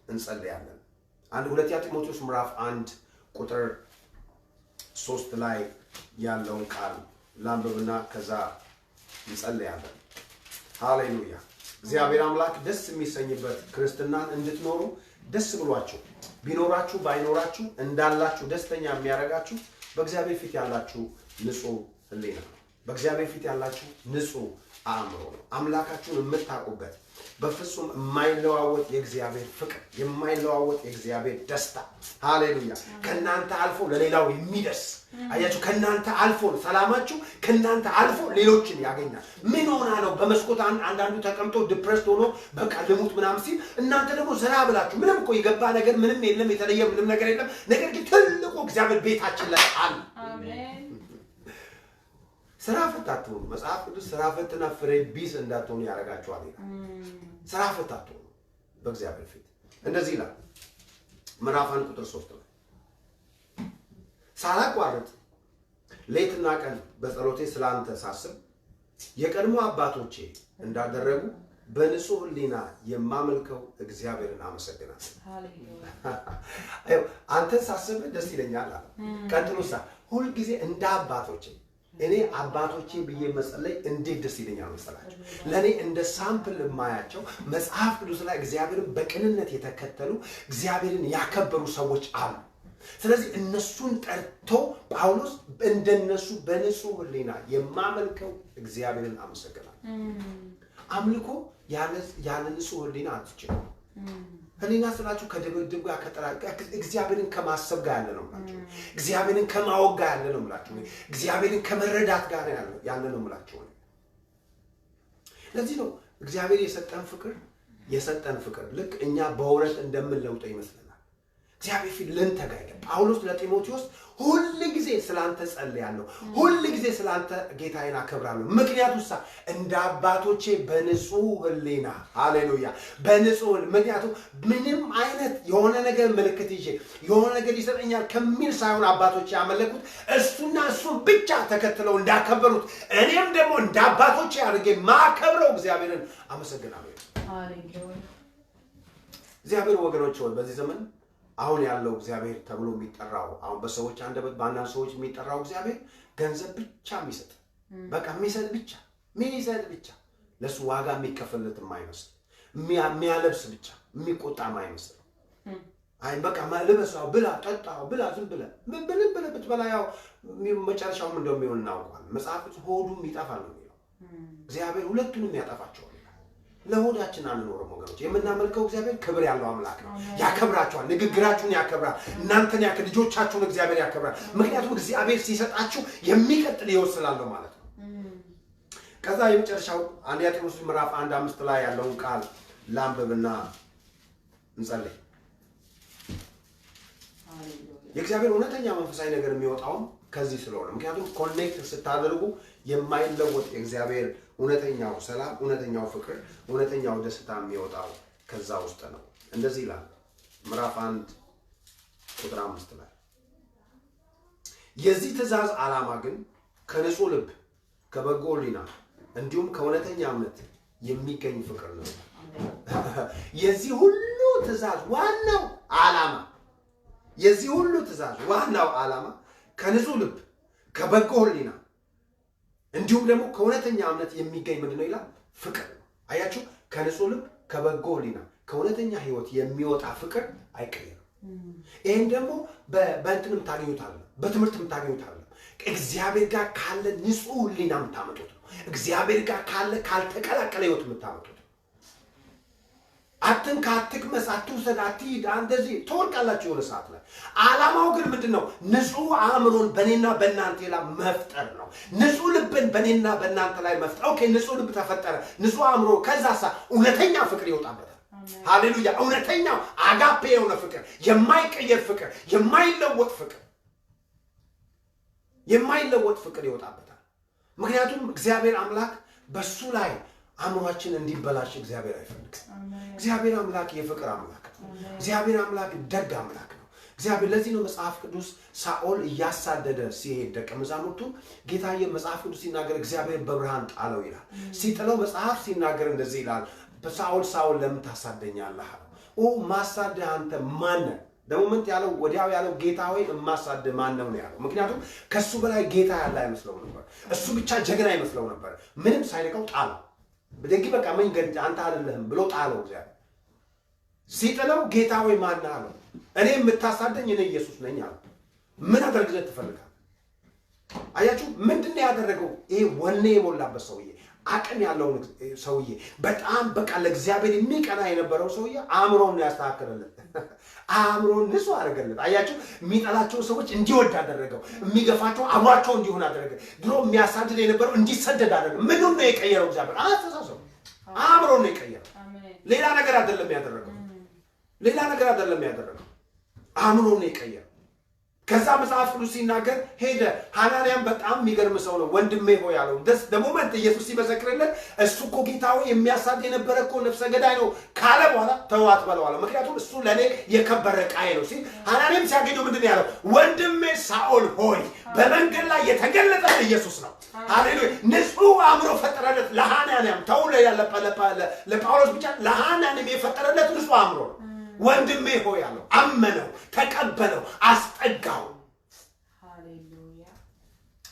እንጸልያለን። ሁለተኛ ጢሞቴዎስ ምዕራፍ 1 ቁጥር 3 ላይ ያለውን ቃል ላንብብና ከዛ እንጸልያለን። ሃሌሉያ። እግዚአብሔር አምላክ ደስ የሚሰኝበት ክርስትናን እንድትኖሩ ደስ ብሏችሁ ቢኖራችሁ ባይኖራችሁ እንዳላችሁ ደስተኛ የሚያደርጋችሁ በእግዚአብሔር ፊት ያላችሁ ንጹህ ሕሊና ነው። በእግዚአብሔር ፊት ያላችሁ ንጹህ አእምሮ ነው። አምላካችሁን የምታውቁበት በፍጹም የማይለዋወጥ የእግዚአብሔር ፍቅር፣ የማይለዋወጥ የእግዚአብሔር ደስታ። ሃሌሉያ። ከናንተ አልፎ ለሌላው የሚደርስ አያችሁ። ከናንተ አልፎ ሰላማችሁ ከናንተ አልፎ ሌሎችን ያገኛል። ምን ሆና ነው በመስኮት አንዳንዱ ተቀምጦ ዲፕሬስድ ሆኖ በቃ ልሙት ምናምን ሲል እናንተ ደግሞ ዘና ብላችሁ ምንም እኮ የገባ ነገር ምንም የለም፣ የተለየ ምንም ነገር የለም። ነገር ግን ትልቁ እግዚአብሔር ቤታችን ላይ አለ። አሜን። ስራ ፈት አትሁኑ። መጽሐፍ ቅዱስ ስራ ፈትና ፍሬ ቢስ እንዳትሆኑ ያደርጋችኋል ይላል። ስራ ፈት አትሁኑ በእግዚአብሔር ፊት። እንደዚህ ይላል ምዕራፍ 1 ቁጥር 3 ላይ ሳላቋርጥ ሌትና ቀን በጸሎቴ ስላንተ ሳስብ የቀድሞ አባቶቼ እንዳደረጉ በንጹህ ሕሊና የማመልከው እግዚአብሔርን አመሰግናለሁ። ሃሌሉያ። አንተን ሳስብ ደስ ይለኛል አለ። ቀጥሎሳ ሁል ጊዜ እንደ አባቶቼ እኔ አባቶቼ ብዬ መጸለይ እንዴት ደስ ይለኛል መሰላችሁ። ለኔ እንደ ሳምፕል የማያቸው መጽሐፍ ቅዱስ ላይ እግዚአብሔርን በቅንነት የተከተሉ እግዚአብሔርን ያከበሩ ሰዎች አሉ። ስለዚህ እነሱን ጠርቶ ጳውሎስ እንደነሱ በንጹህ ሕሊና የማመልከው እግዚአብሔርን አመሰግናለሁ። አምልኮ ያለ ንጹህ ሕሊና አትችልም። ሕሊና ስላችሁ ከድብድብ ጋር እግዚአብሔርን ከማሰብ ጋር ያለ ነው ማለት ነው። እግዚአብሔርን ከማወቅ ጋር ያለ ነው ማለት ነው። እግዚአብሔርን ከመረዳት ጋር ያለ ነው ማለት ነው። ለዚህ ነው እግዚአብሔር የሰጠን ፍቅር ልክ እኛ በወረት እንደምንለውጠው ይመስለናል። እግዚአብሔር ፊት ልንተጋ ይገባል። ጳውሎስ ለጢሞቴዎስ ሁሉ ጊዜ ስላንተ ጸልያለሁ፣ ሁሉ ጊዜ ስላንተ ጌታዬን አከብራለሁ። ምክንያቱም እንደ አባቶቼ በንጹህ ሕሊና ሃሌሉያ፣ በንጹህ ምክንያቱም ምንም አይነት የሆነ ነገር ምልክት ይዤ የሆነ ነገር ይሰጠኛል ከሚል ሳይሆን አባቶቼ ያመለኩት እሱና እሱን ብቻ ተከትለው እንዳከበሩት እኔም ደግሞ እንደ አባቶቼ አድርጌ ማከብረው እግዚአብሔርን አመሰግናለሁ። ሃሌሉያ። እግዚአብሔር ወገኖች ሆይ በዚህ ዘመን አሁን ያለው እግዚአብሔር ተብሎ የሚጠራው አሁን በሰዎች አንደበት ባንዳንድ ሰዎች የሚጠራው እግዚአብሔር ገንዘብ ብቻ የሚሰጥ በቃ የሚሰጥ ብቻ ለሱ ዋጋ የሚከፈልለት የማይመስል የሚያለብስ ብቻ የሚቆጣ የማይመስል አይ በቃ ማለበሳው ብላ ጠጣው ብላ ዝም ብለ ብትበላ ያው መጨረሻውም እንደሚሆን እናውቃለን። መጽሐፍ ሆዱም ይጠፋል ነው የሚለው። እግዚአብሔር ሁለቱንም ያጠፋቸዋል። ለሆዳችን አንኖርም ወገኖች። የምናመልከው እግዚአብሔር ክብር ያለው አምላክ ነው። ያከብራችኋል፣ ንግግራችሁን ያከብራል፣ እናንተን ልጆቻችሁን እግዚአብሔር ያከብራል። ምክንያቱም እግዚአብሔር ሲሰጣችሁ የሚቀጥል ይወስላል ማለት ነው። ከዛ የመጨረሻው አንደኛ ጢሞቴዎስ ምዕራፍ 1:5 ላይ ያለውን ቃል ላንብብና እንጸልይ። የእግዚአብሔር እውነተኛ መንፈሳዊ ነገር የሚወጣው ከዚህ ስለሆነ ምክንያቱም ኮኔክት ስታደርጉ የማይለወጥ የእግዚአብሔር እውነተኛው ሰላም እውነተኛው ፍቅር እውነተኛው ደስታ የሚወጣው ከዛ ውስጥ ነው እንደዚህ ይላል ምዕራፍ 1 ቁጥር 5 ላይ የዚህ ትእዛዝ ዓላማ ግን ከንጹህ ልብ ከበጎ ሕሊና እንዲሁም ከእውነተኛ እምነት የሚገኝ ፍቅር ነው የዚህ ሁሉ ትእዛዝ ዋናው ዓላማ የዚህ ሁሉ ትእዛዝ ዋናው ዓላማ ከንጹህ ልብ ከበጎ ሕሊና እንዲሁም ደግሞ ከእውነተኛ እምነት የሚገኝ ምንድነው ይላል ፍቅር አያችሁ ከንጹህ ልብ ከበጎ ሕሊና ከእውነተኛ ህይወት የሚወጣ ፍቅር አይቀየርም ይሄን ደግሞ በእንትንም ታገኙታል በትምህርትም ታገኙታል እግዚአብሔር ጋር ካለ ንጹህ ሕሊና የምታመጡት ነው እግዚአብሔር ጋር ካለ ካልተቀላቀለ ህይወት የምታመጡት አትንካ አትቅመስ አትውሰድ አትሂድ እንደዚህ ተወርቃላችሁ የሆነ ሰዓት ላይ ዓላማው ግን ምንድነው ንጹህ አእምሮን በእኔና በእናንተ ላይ መፍጠር ነው ንጹህ ልብን በእኔና በእናንተ ላይ መፍጠር ኦኬ ንጹህ ልብ ተፈጠረ ንጹህ አእምሮ ከዛሳ እውነተኛ ፍቅር ይወጣበታል ሃሌሉያ እውነተኛው አጋፔ የሆነ ፍቅር የማይቀየር ፍቅር የማይለወጥ ፍቅር ይወጣበታል ምክንያቱም እግዚአብሔር አምላክ በሱ ላይ አእምሮአችን እንዲበላሽ እግዚአብሔር አይፈልግም እግዚአብሔር አምላክ የፍቅር አምላክ ነው እግዚአብሔር አምላክ ደግ አምላክ ነው እግዚአብሔር ለዚህ ነው መጽሐፍ ቅዱስ ሳኦል ያሳደደ ሲሄድ ደቀ መዛሙርቱ ጌታዬ መጽሐፍ ቅዱስ ሲናገር እግዚአብሔር በብርሃን ጣለው ይላል ሲጥለው መጽሐፍ ሲናገር እንደዚህ ይላል ሳኦል ለምን ታሳደኛለህ ማሳደህ አንተ ማን ደግሞ ምን ያለው ወዲያው ያለው ጌታ ሆይ ማሳደህ ማን ነው ያለው ምክንያቱም ከሱ በላይ ጌታ ያለ አይመስለው ነበር እሱ ብቻ ጀግና አይመስለው ነበር ምንም ሳይነቀው ጣለው በደግ በቃ ምን ገንጀ አንተ አይደለህም ብሎ ጣለው እግዚአብሔር ሲጥለው ጌታ ሆይ ማን አለው እኔ የምታሳደኝ እኔ ኢየሱስ ነኝ አለ ምን አደረግለት ተፈልጋል አያችሁ ምንድነው ያደረገው ይሄ ወኔ የሞላበት ሰውዬ አቅም ያለው ሰውዬ በጣም በቃ ለእግዚአብሔር የሚቀና የነበረው ሰውዬ አእምሮን ያስተካከለለት አእምሮን ንጹህ አደረገለት አያችሁ የሚጠላቸው ሰዎች እንዲወድ አደረገው የሚገፋቸው አብሯቸው እንዲሆን አደረገ ድሮ የሚያሳድድ የነበረው እንዲሰደድ አደረገ ምንም ነው የቀየረው እግዚአብሔር አስተሳሰብ አእምሮን ነው የቀየረው ሌላ ነገር አይደለም ያደረገው አእምሮን ነው የቀየረው ከዛ መጽሐፍ ቅዱስ ሲናገር ሄደ ሐናንያም በጣም የሚገርም ሰው ነው ወንድሜ ሆይ ያለው ደሞመንት ኢየሱስ ሲመሰክርለት እሱ እኮ ጌታው የሚያሳድ የነበረ እኮ ነፍሰ ገዳይ ነው ካለ በኋላ ተዋት በለዋል ምክንያቱም እሱ ለኔ የከበረ ቃይ ነው ሲል ሐናንያም ሲያገኘው ምንድነው ያለው ወንድሜ ሳኦል ሆይ በመንገድ ላይ የተገለጠ ኢየሱስ ነው ሃሌሉያ ንጹህ አእምሮ ፈጠረለት ለሐናንያም ተውለ ለጳውሎስ ብቻ ለሐናንያም የፈጠረለት ንጹህ አእምሮ ነው ወንድሜ ሆይ ያለው አመነው ተቀበለው አስጠጋው ሃሌሉያ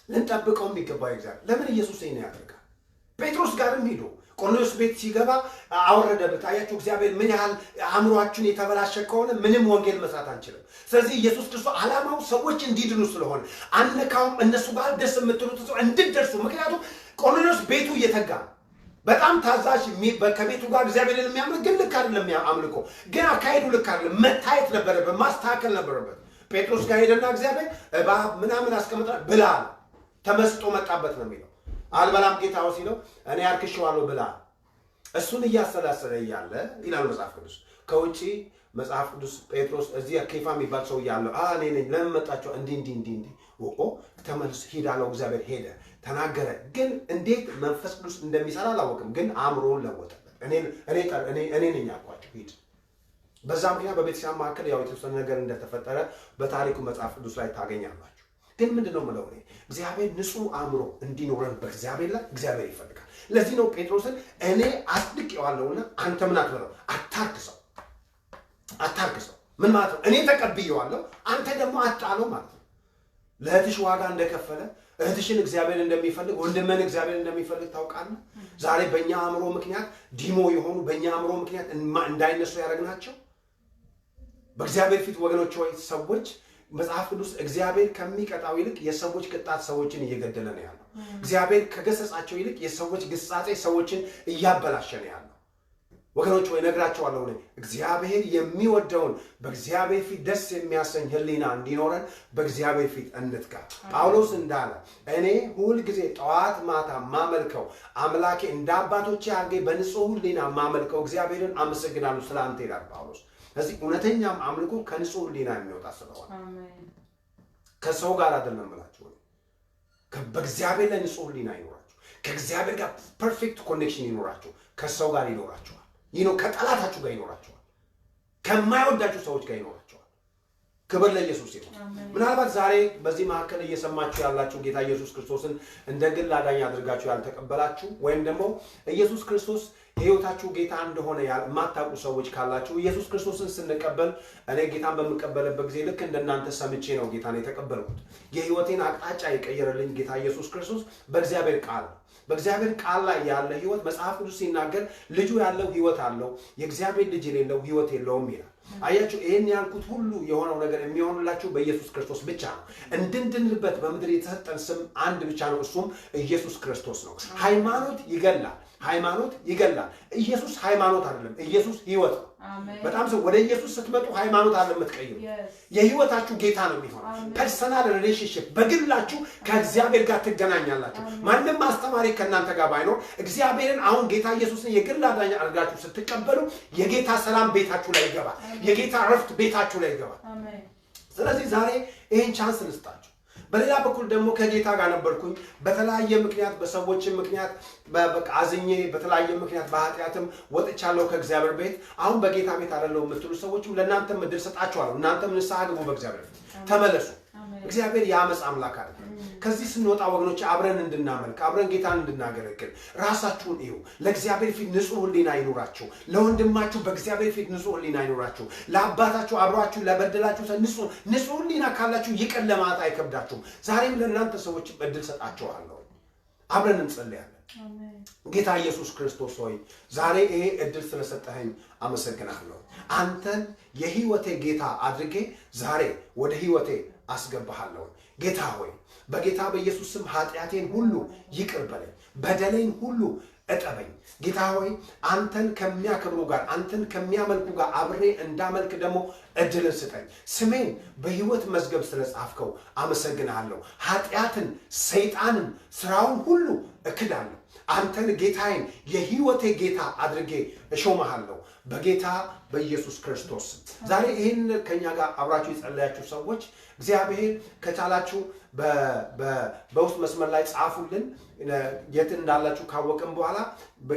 ለንጠብቀው የሚገባው እግዚአብሔር ለምን ኢየሱስ ይሄን ያደርጋል ጴጥሮስ ጋርም ሄዶ ቆርኔሌዎስ ቤት ሲገባ አወረደበት አያችሁ እግዚአብሔር ምን ያህል አእምሮአችን የተበላሸ ከሆነ ምንም ወንጌል መስራት አንችልም ስለዚህ ኢየሱስ ክርስቶስ ዓላማው ሰዎች እንዲድኑ ስለሆነ አንካውም እነሱ ጋር ደስ የምትሉት ሰው እንድትደርሱ ምክንያቱም ቆርኔሌዎስ ቤቱ እየተጋ በጣም ታዛዥ ከቤቱ ጋር እግዚአብሔርን የሚያምልክ ግን ልክ አይደለም አምልኮ ግን አካሄዱ ልክ አይደለም መታየት ነበረበት ማስተካከል ነበረበት ጴጥሮስ ጋር ሄደና እግዚአብሔር እባብ ምናምን አስቀምጣ ብላ ተመስጦ መጣበት ነው የሚለው አልበላም ጌታው ሲለው እኔ አርክሼዋለሁ ብላ እሱን እያሰላሰለ ያለ ይላል መጽሐፍ ቅዱስ ከውጪ መጽሐፍ ቅዱስ ጴጥሮስ እዚህ ኬፋ የሚባል ሰው ያለው እኔ ነኝ ለምን መጣችሁ እንዲ ወቆ ተመልስ ሄዳለው እግዚአብሔር ሄደ ተናገረ ግን እንዴት መንፈስ ቅዱስ እንደሚሰራ አላወቅም ግን አእምሮውን ለወጠበት እኔ ነኝ አቋጭው ሄድ በዛ ምክንያት በቤተክርስቲያን መካከል ያው የተወሰነ ነገር እንደተፈጠረ በታሪኩ መጽሐፍ ቅዱስ ላይ ታገኛላችሁ ግን ምንድነው ማለት ነው እግዚአብሔር ንጹህ አእምሮ እንዲኖረን በእግዚአብሔር ላይ እግዚአብሔር ይፈልጋል ለዚህ ነው ጴጥሮስን እኔ አስጥቄዋለሁና አንተ ምን አትበለው አታርክሰው ምን ማለት ነው እኔ ተቀብዬዋለሁ አንተ ደግሞ አጣለው ማለት ነው ለእህትሽ ዋጋ እንደከፈለ እህትሽን እግዚአብሔር እንደሚፈልግ ወንድምን እግዚአብሔር እንደሚፈልግ ታውቃለህ ዛሬ በእኛ አእምሮ ምክንያት ዲሞ የሆኑ በእኛ አእምሮ ምክንያት እንዳይነሱ ያደረግናቸው በእግዚአብሔር ፊት ወገኖች ሆይ ሰዎች መጽሐፍ ቅዱስ እግዚአብሔር ከሚቀጣው ይልቅ የሰዎች ቅጣት ሰዎችን እየገደለ ነው ያለው እግዚአብሔር ከገሰጻቸው ይልቅ የሰዎች ግሳጼ ሰዎችን እያበላሸ ነው ያለው ወገኖች ወይ ነግራቸዋለሁ እግዚአብሔር የሚወደውን በእግዚአብሔር ፊት ደስ የሚያሰኝ ህሊና እንዲኖረን በእግዚአብሔር ፊት እንትጋ ጳውሎስ እንዳለ እኔ ሁሉ ጊዜ ጠዋት ማታ ማመልከው አምላኬ እንደ አባቶቼ አርጌ በንጹህ ህሊና ማመልከው እግዚአብሔርን አመሰግናለሁ ስላንተ ይላል ጳውሎስ ስለዚህ እውነተኛም አምልኮ ከንጹህ ሕሊና የሚወጣ ስለሆነ አሜን ከሰው ጋር አይደለም ብላችሁ በእግዚአብሔር ላይ ንጹህ ሕሊና ይኖራችሁ ከእግዚአብሔር ጋር ፐርፌክት ኮኔክሽን ይኖራችሁ ከሰው ጋር ይኖራችኋል ከጠላታችሁ ጋር ይኖራችኋል ከማይወዳችሁ ሰዎች ጋር ይኖራችኋል ክብር ለኢየሱስ ይሁን ምናልባት ዛሬ በዚህ መካከል እየሰማችሁ ያላችሁ ጌታ ኢየሱስ ክርስቶስን እንደ ግል አዳኝ አድርጋችሁ ያልተቀበላችሁ ወይም ደግሞ ኢየሱስ ክርስቶስ የሕይወታችሁ ጌታ እንደሆነ የማታውቁ ሰዎች ካላችሁ ኢየሱስ ክርስቶስን ስንቀበል እኔ ጌታን በመቀበልበት ጊዜ ልክ እንደናንተ ሰምቼ ነው ጌታን የተቀበልኩት የሕይወቴን አቅጣጫ የቀየረልኝ ጌታ ኢየሱስ ክርስቶስ በእግዚአብሔር ቃል ላይ ያለ ሕይወት መጽሐፍ ቅዱስ ሲናገር ልጁ ያለው ሕይወት አለው የእግዚአብሔር ልጅ የሌለው ሕይወት የለውም ይላል አያችሁ ይሄን ያልኩት ሁሉ የሆነው ነገር የሚሆንላችሁ በኢየሱስ ክርስቶስ ብቻ ነው እንድንድንበት በምድር የተሰጠን ስም አንድ ብቻ ነው እሱም ኢየሱስ ክርስቶስ ነው ሃይማኖት ይገላል ኢየሱስ ሃይማኖት አይደለም ኢየሱስ ሕይወት ነው በጣም ሰው ወደ ኢየሱስ ስትመጡ ሃይማኖት አይደለም የምትቀይሩ የሕይወታችሁ ጌታ ነው የሚሆነው ፐርሰናል ሪሌሽንሺፕ በግላችሁ ከእግዚአብሔር ጋር ትገናኛላችሁ ማንንም ማስተማሪ ከእናንተ ጋር ባይኖር እግዚአብሔርን አሁን ጌታ ኢየሱስን የግል አዳኝ አድርጋችሁ ስትቀበሉ የጌታ ሰላም ቤታችሁ ላይ ይገባል የጌታ ረፍት ቤታችሁ ላይ ይገባል ስለዚህ ዛሬ ይሄን ቻንስ ልስጣችሁ በሌላ በኩል ደግሞ ከጌታ ጋር ነበርኩኝ በተለያየ ምክንያት በሰዎች ምክንያት በቃዝኜ በተለያየ ምክንያት በኃጢያትም ወጥቻለሁ ከእግዚአብሔር ቤት አሁን በጌታ ቤት አይደለም የምትሉ ሰዎችም ለእናንተ ምድር ሰጣችኋለሁ እናንተም ንስሐ ግቡ በእግዚአብሔር ቤት ተመለሱ እግዚአብሔር ያመጽ አምላክ አይደለም ከዚህ ስንወጣ ወገኖች አብረን እንድናመልክ አብረን ጌታን እንድናገለግል ራሳችሁን እዩ ለእግዚአብሔር ፊት ንጹህ ሕሊና ይኑራችሁ ለወንድማችሁ በእግዚአብሔር ፊት ንጹህ ሕሊና ይኑራችሁ ለአባታችሁ አብራችሁ ለበደላችሁ ንጹህ ሕሊና ካላችሁ ይቅር ለማለት አይከብዳችሁም ዛሬም ለእናንተ ሰዎች እድል ሰጣችኋለሁ አብረን እንጸልያለን ጌታ ኢየሱስ ክርስቶስ ሆይ ዛሬ ይሄ እድል ስለሰጠኸኝ አመሰግናለሁ አንተን የሕይወቴ ጌታ አድርጌ ዛሬ ወደ ሕይወቴ አስገባሃለሁ ጌታ ሆይ በጌታ በኢየሱስ ስም ኃጢአቴን ሁሉ ይቅር በለኝ በደሌን ሁሉ እጠበኝ ጌታ ሆይ አንተን ከሚያከብሩ ጋር አንተን ከሚያመልኩ ጋር አብሬ እንዳመልክ ደግሞ እድልን ስጠኝ ስሜን በሕይወት መዝገብ ስለጻፍከው አመሰግናለሁ ኃጢአትን ሰይጣንን ስራውን ሁሉ እክዳለሁ አንተን ጌታዬን የሕይወቴ ጌታ አድርጌ እሾምሃለሁ በጌታ በኢየሱስ ክርስቶስ ዛሬ ይሄን ከኛ ጋር አብራችሁ የጸለያችሁ ሰዎች እግዚአብሔር ከቻላችሁ በውስጥ መስመር ላይ ጻፉልን የት እንዳላችሁ ካወቅን በኋላ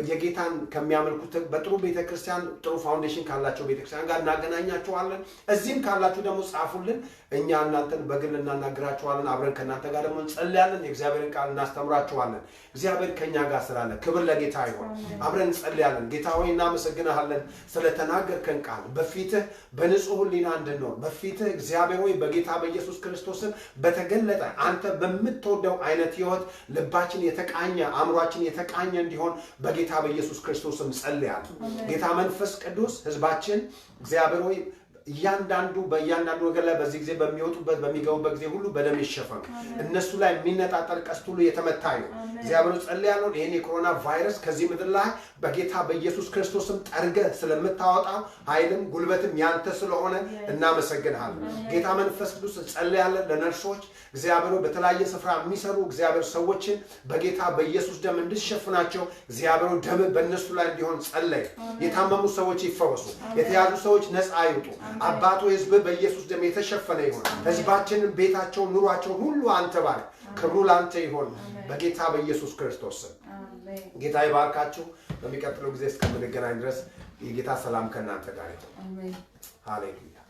የጌታን ከሚያመልኩት በጥሩ ቤተክርስቲያን ጥሩ ፋውንዴሽን ካላችሁ ቤተክርስቲያን ጋር እናገናኛችኋለን እዚህም ካላችሁ ደግሞ ጻፉልን እኛ እናንተን በግል እናናግራችኋለን አብረን ከናንተ ጋር ደግሞ እንጸልያለን የእግዚአብሔርን ቃል እናስተምራችኋለን እግዚአብሔር ከኛ ጋር ስላለ ክብር ለጌታ ይሁን አብረን እንጸልያለን ጌታ ሆይ እናመሰግናለን ስለተናገርከን ቃል በፊትህ በንጹህ ሕሊና እንድንኖር በፊትህ እግዚአብሔር ሆይ በጌታ በኢየሱስ ክርስቶስ በተገለጠ አንተ በምትወደው አይነት ሕይወት ልባችን የተቃኘ አእምሯችን የተቃኘ እንዲሆን በጌታ በኢየሱስ ክርስቶስ እንጸልያለን ጌታ መንፈስ ቅዱስ ሕዝባችን እግዚአብሔር ሆይ እያንዳንዱ ነገር ላይ በዚህ ጊዜ በሚወጡበት በሚገቡበት ጊዜ ሁሉ በደም ይሸፈኑ እነሱ ላይ የሚነጣጠር ቀስት ሁሉ የተመታ ይሁን እግዚአብሔር ጸልያለሁ ይሄን የኮሮና ቫይረስ ከዚህ ምድር ላይ በጌታ በኢየሱስ ክርስቶስም ጠርገ ስለምታወጣው ኃይልም ጉልበትም ያንተ ስለሆነ እናመሰግንሃለን ጌታ መንፈስ ቅዱስ ጸልያለሁ ለነርሶች እግዚአብሔር በተለያየ ስፍራ የሚሰሩ እግዚአብሔር ሰዎችን በጌታ በኢየሱስ ደም እንድትሸፍናቸው እግዚአብሔር ደም በእነሱ ላይ እንዲሆን ጸለይ የታመሙ ሰዎች ይፈወሱ የተያዙ ሰዎች ነፃ ይውጡ አባቶ ሕዝብ በኢየሱስ ደም የተሸፈነ ይሁን ሕዝባችንን ቤታቸውን ኑሯቸውን ሁሉ አንተ ባርክ ክብሩ ላንተ ይሁን በጌታ በኢየሱስ ክርስቶስ ጌታ ይባርካችሁ በሚቀጥለው ጊዜ እስከምንገናኝ ድረስ የጌታ ሰላም ከእናንተ ጋር ይሁን አሜን ሃሌሉያ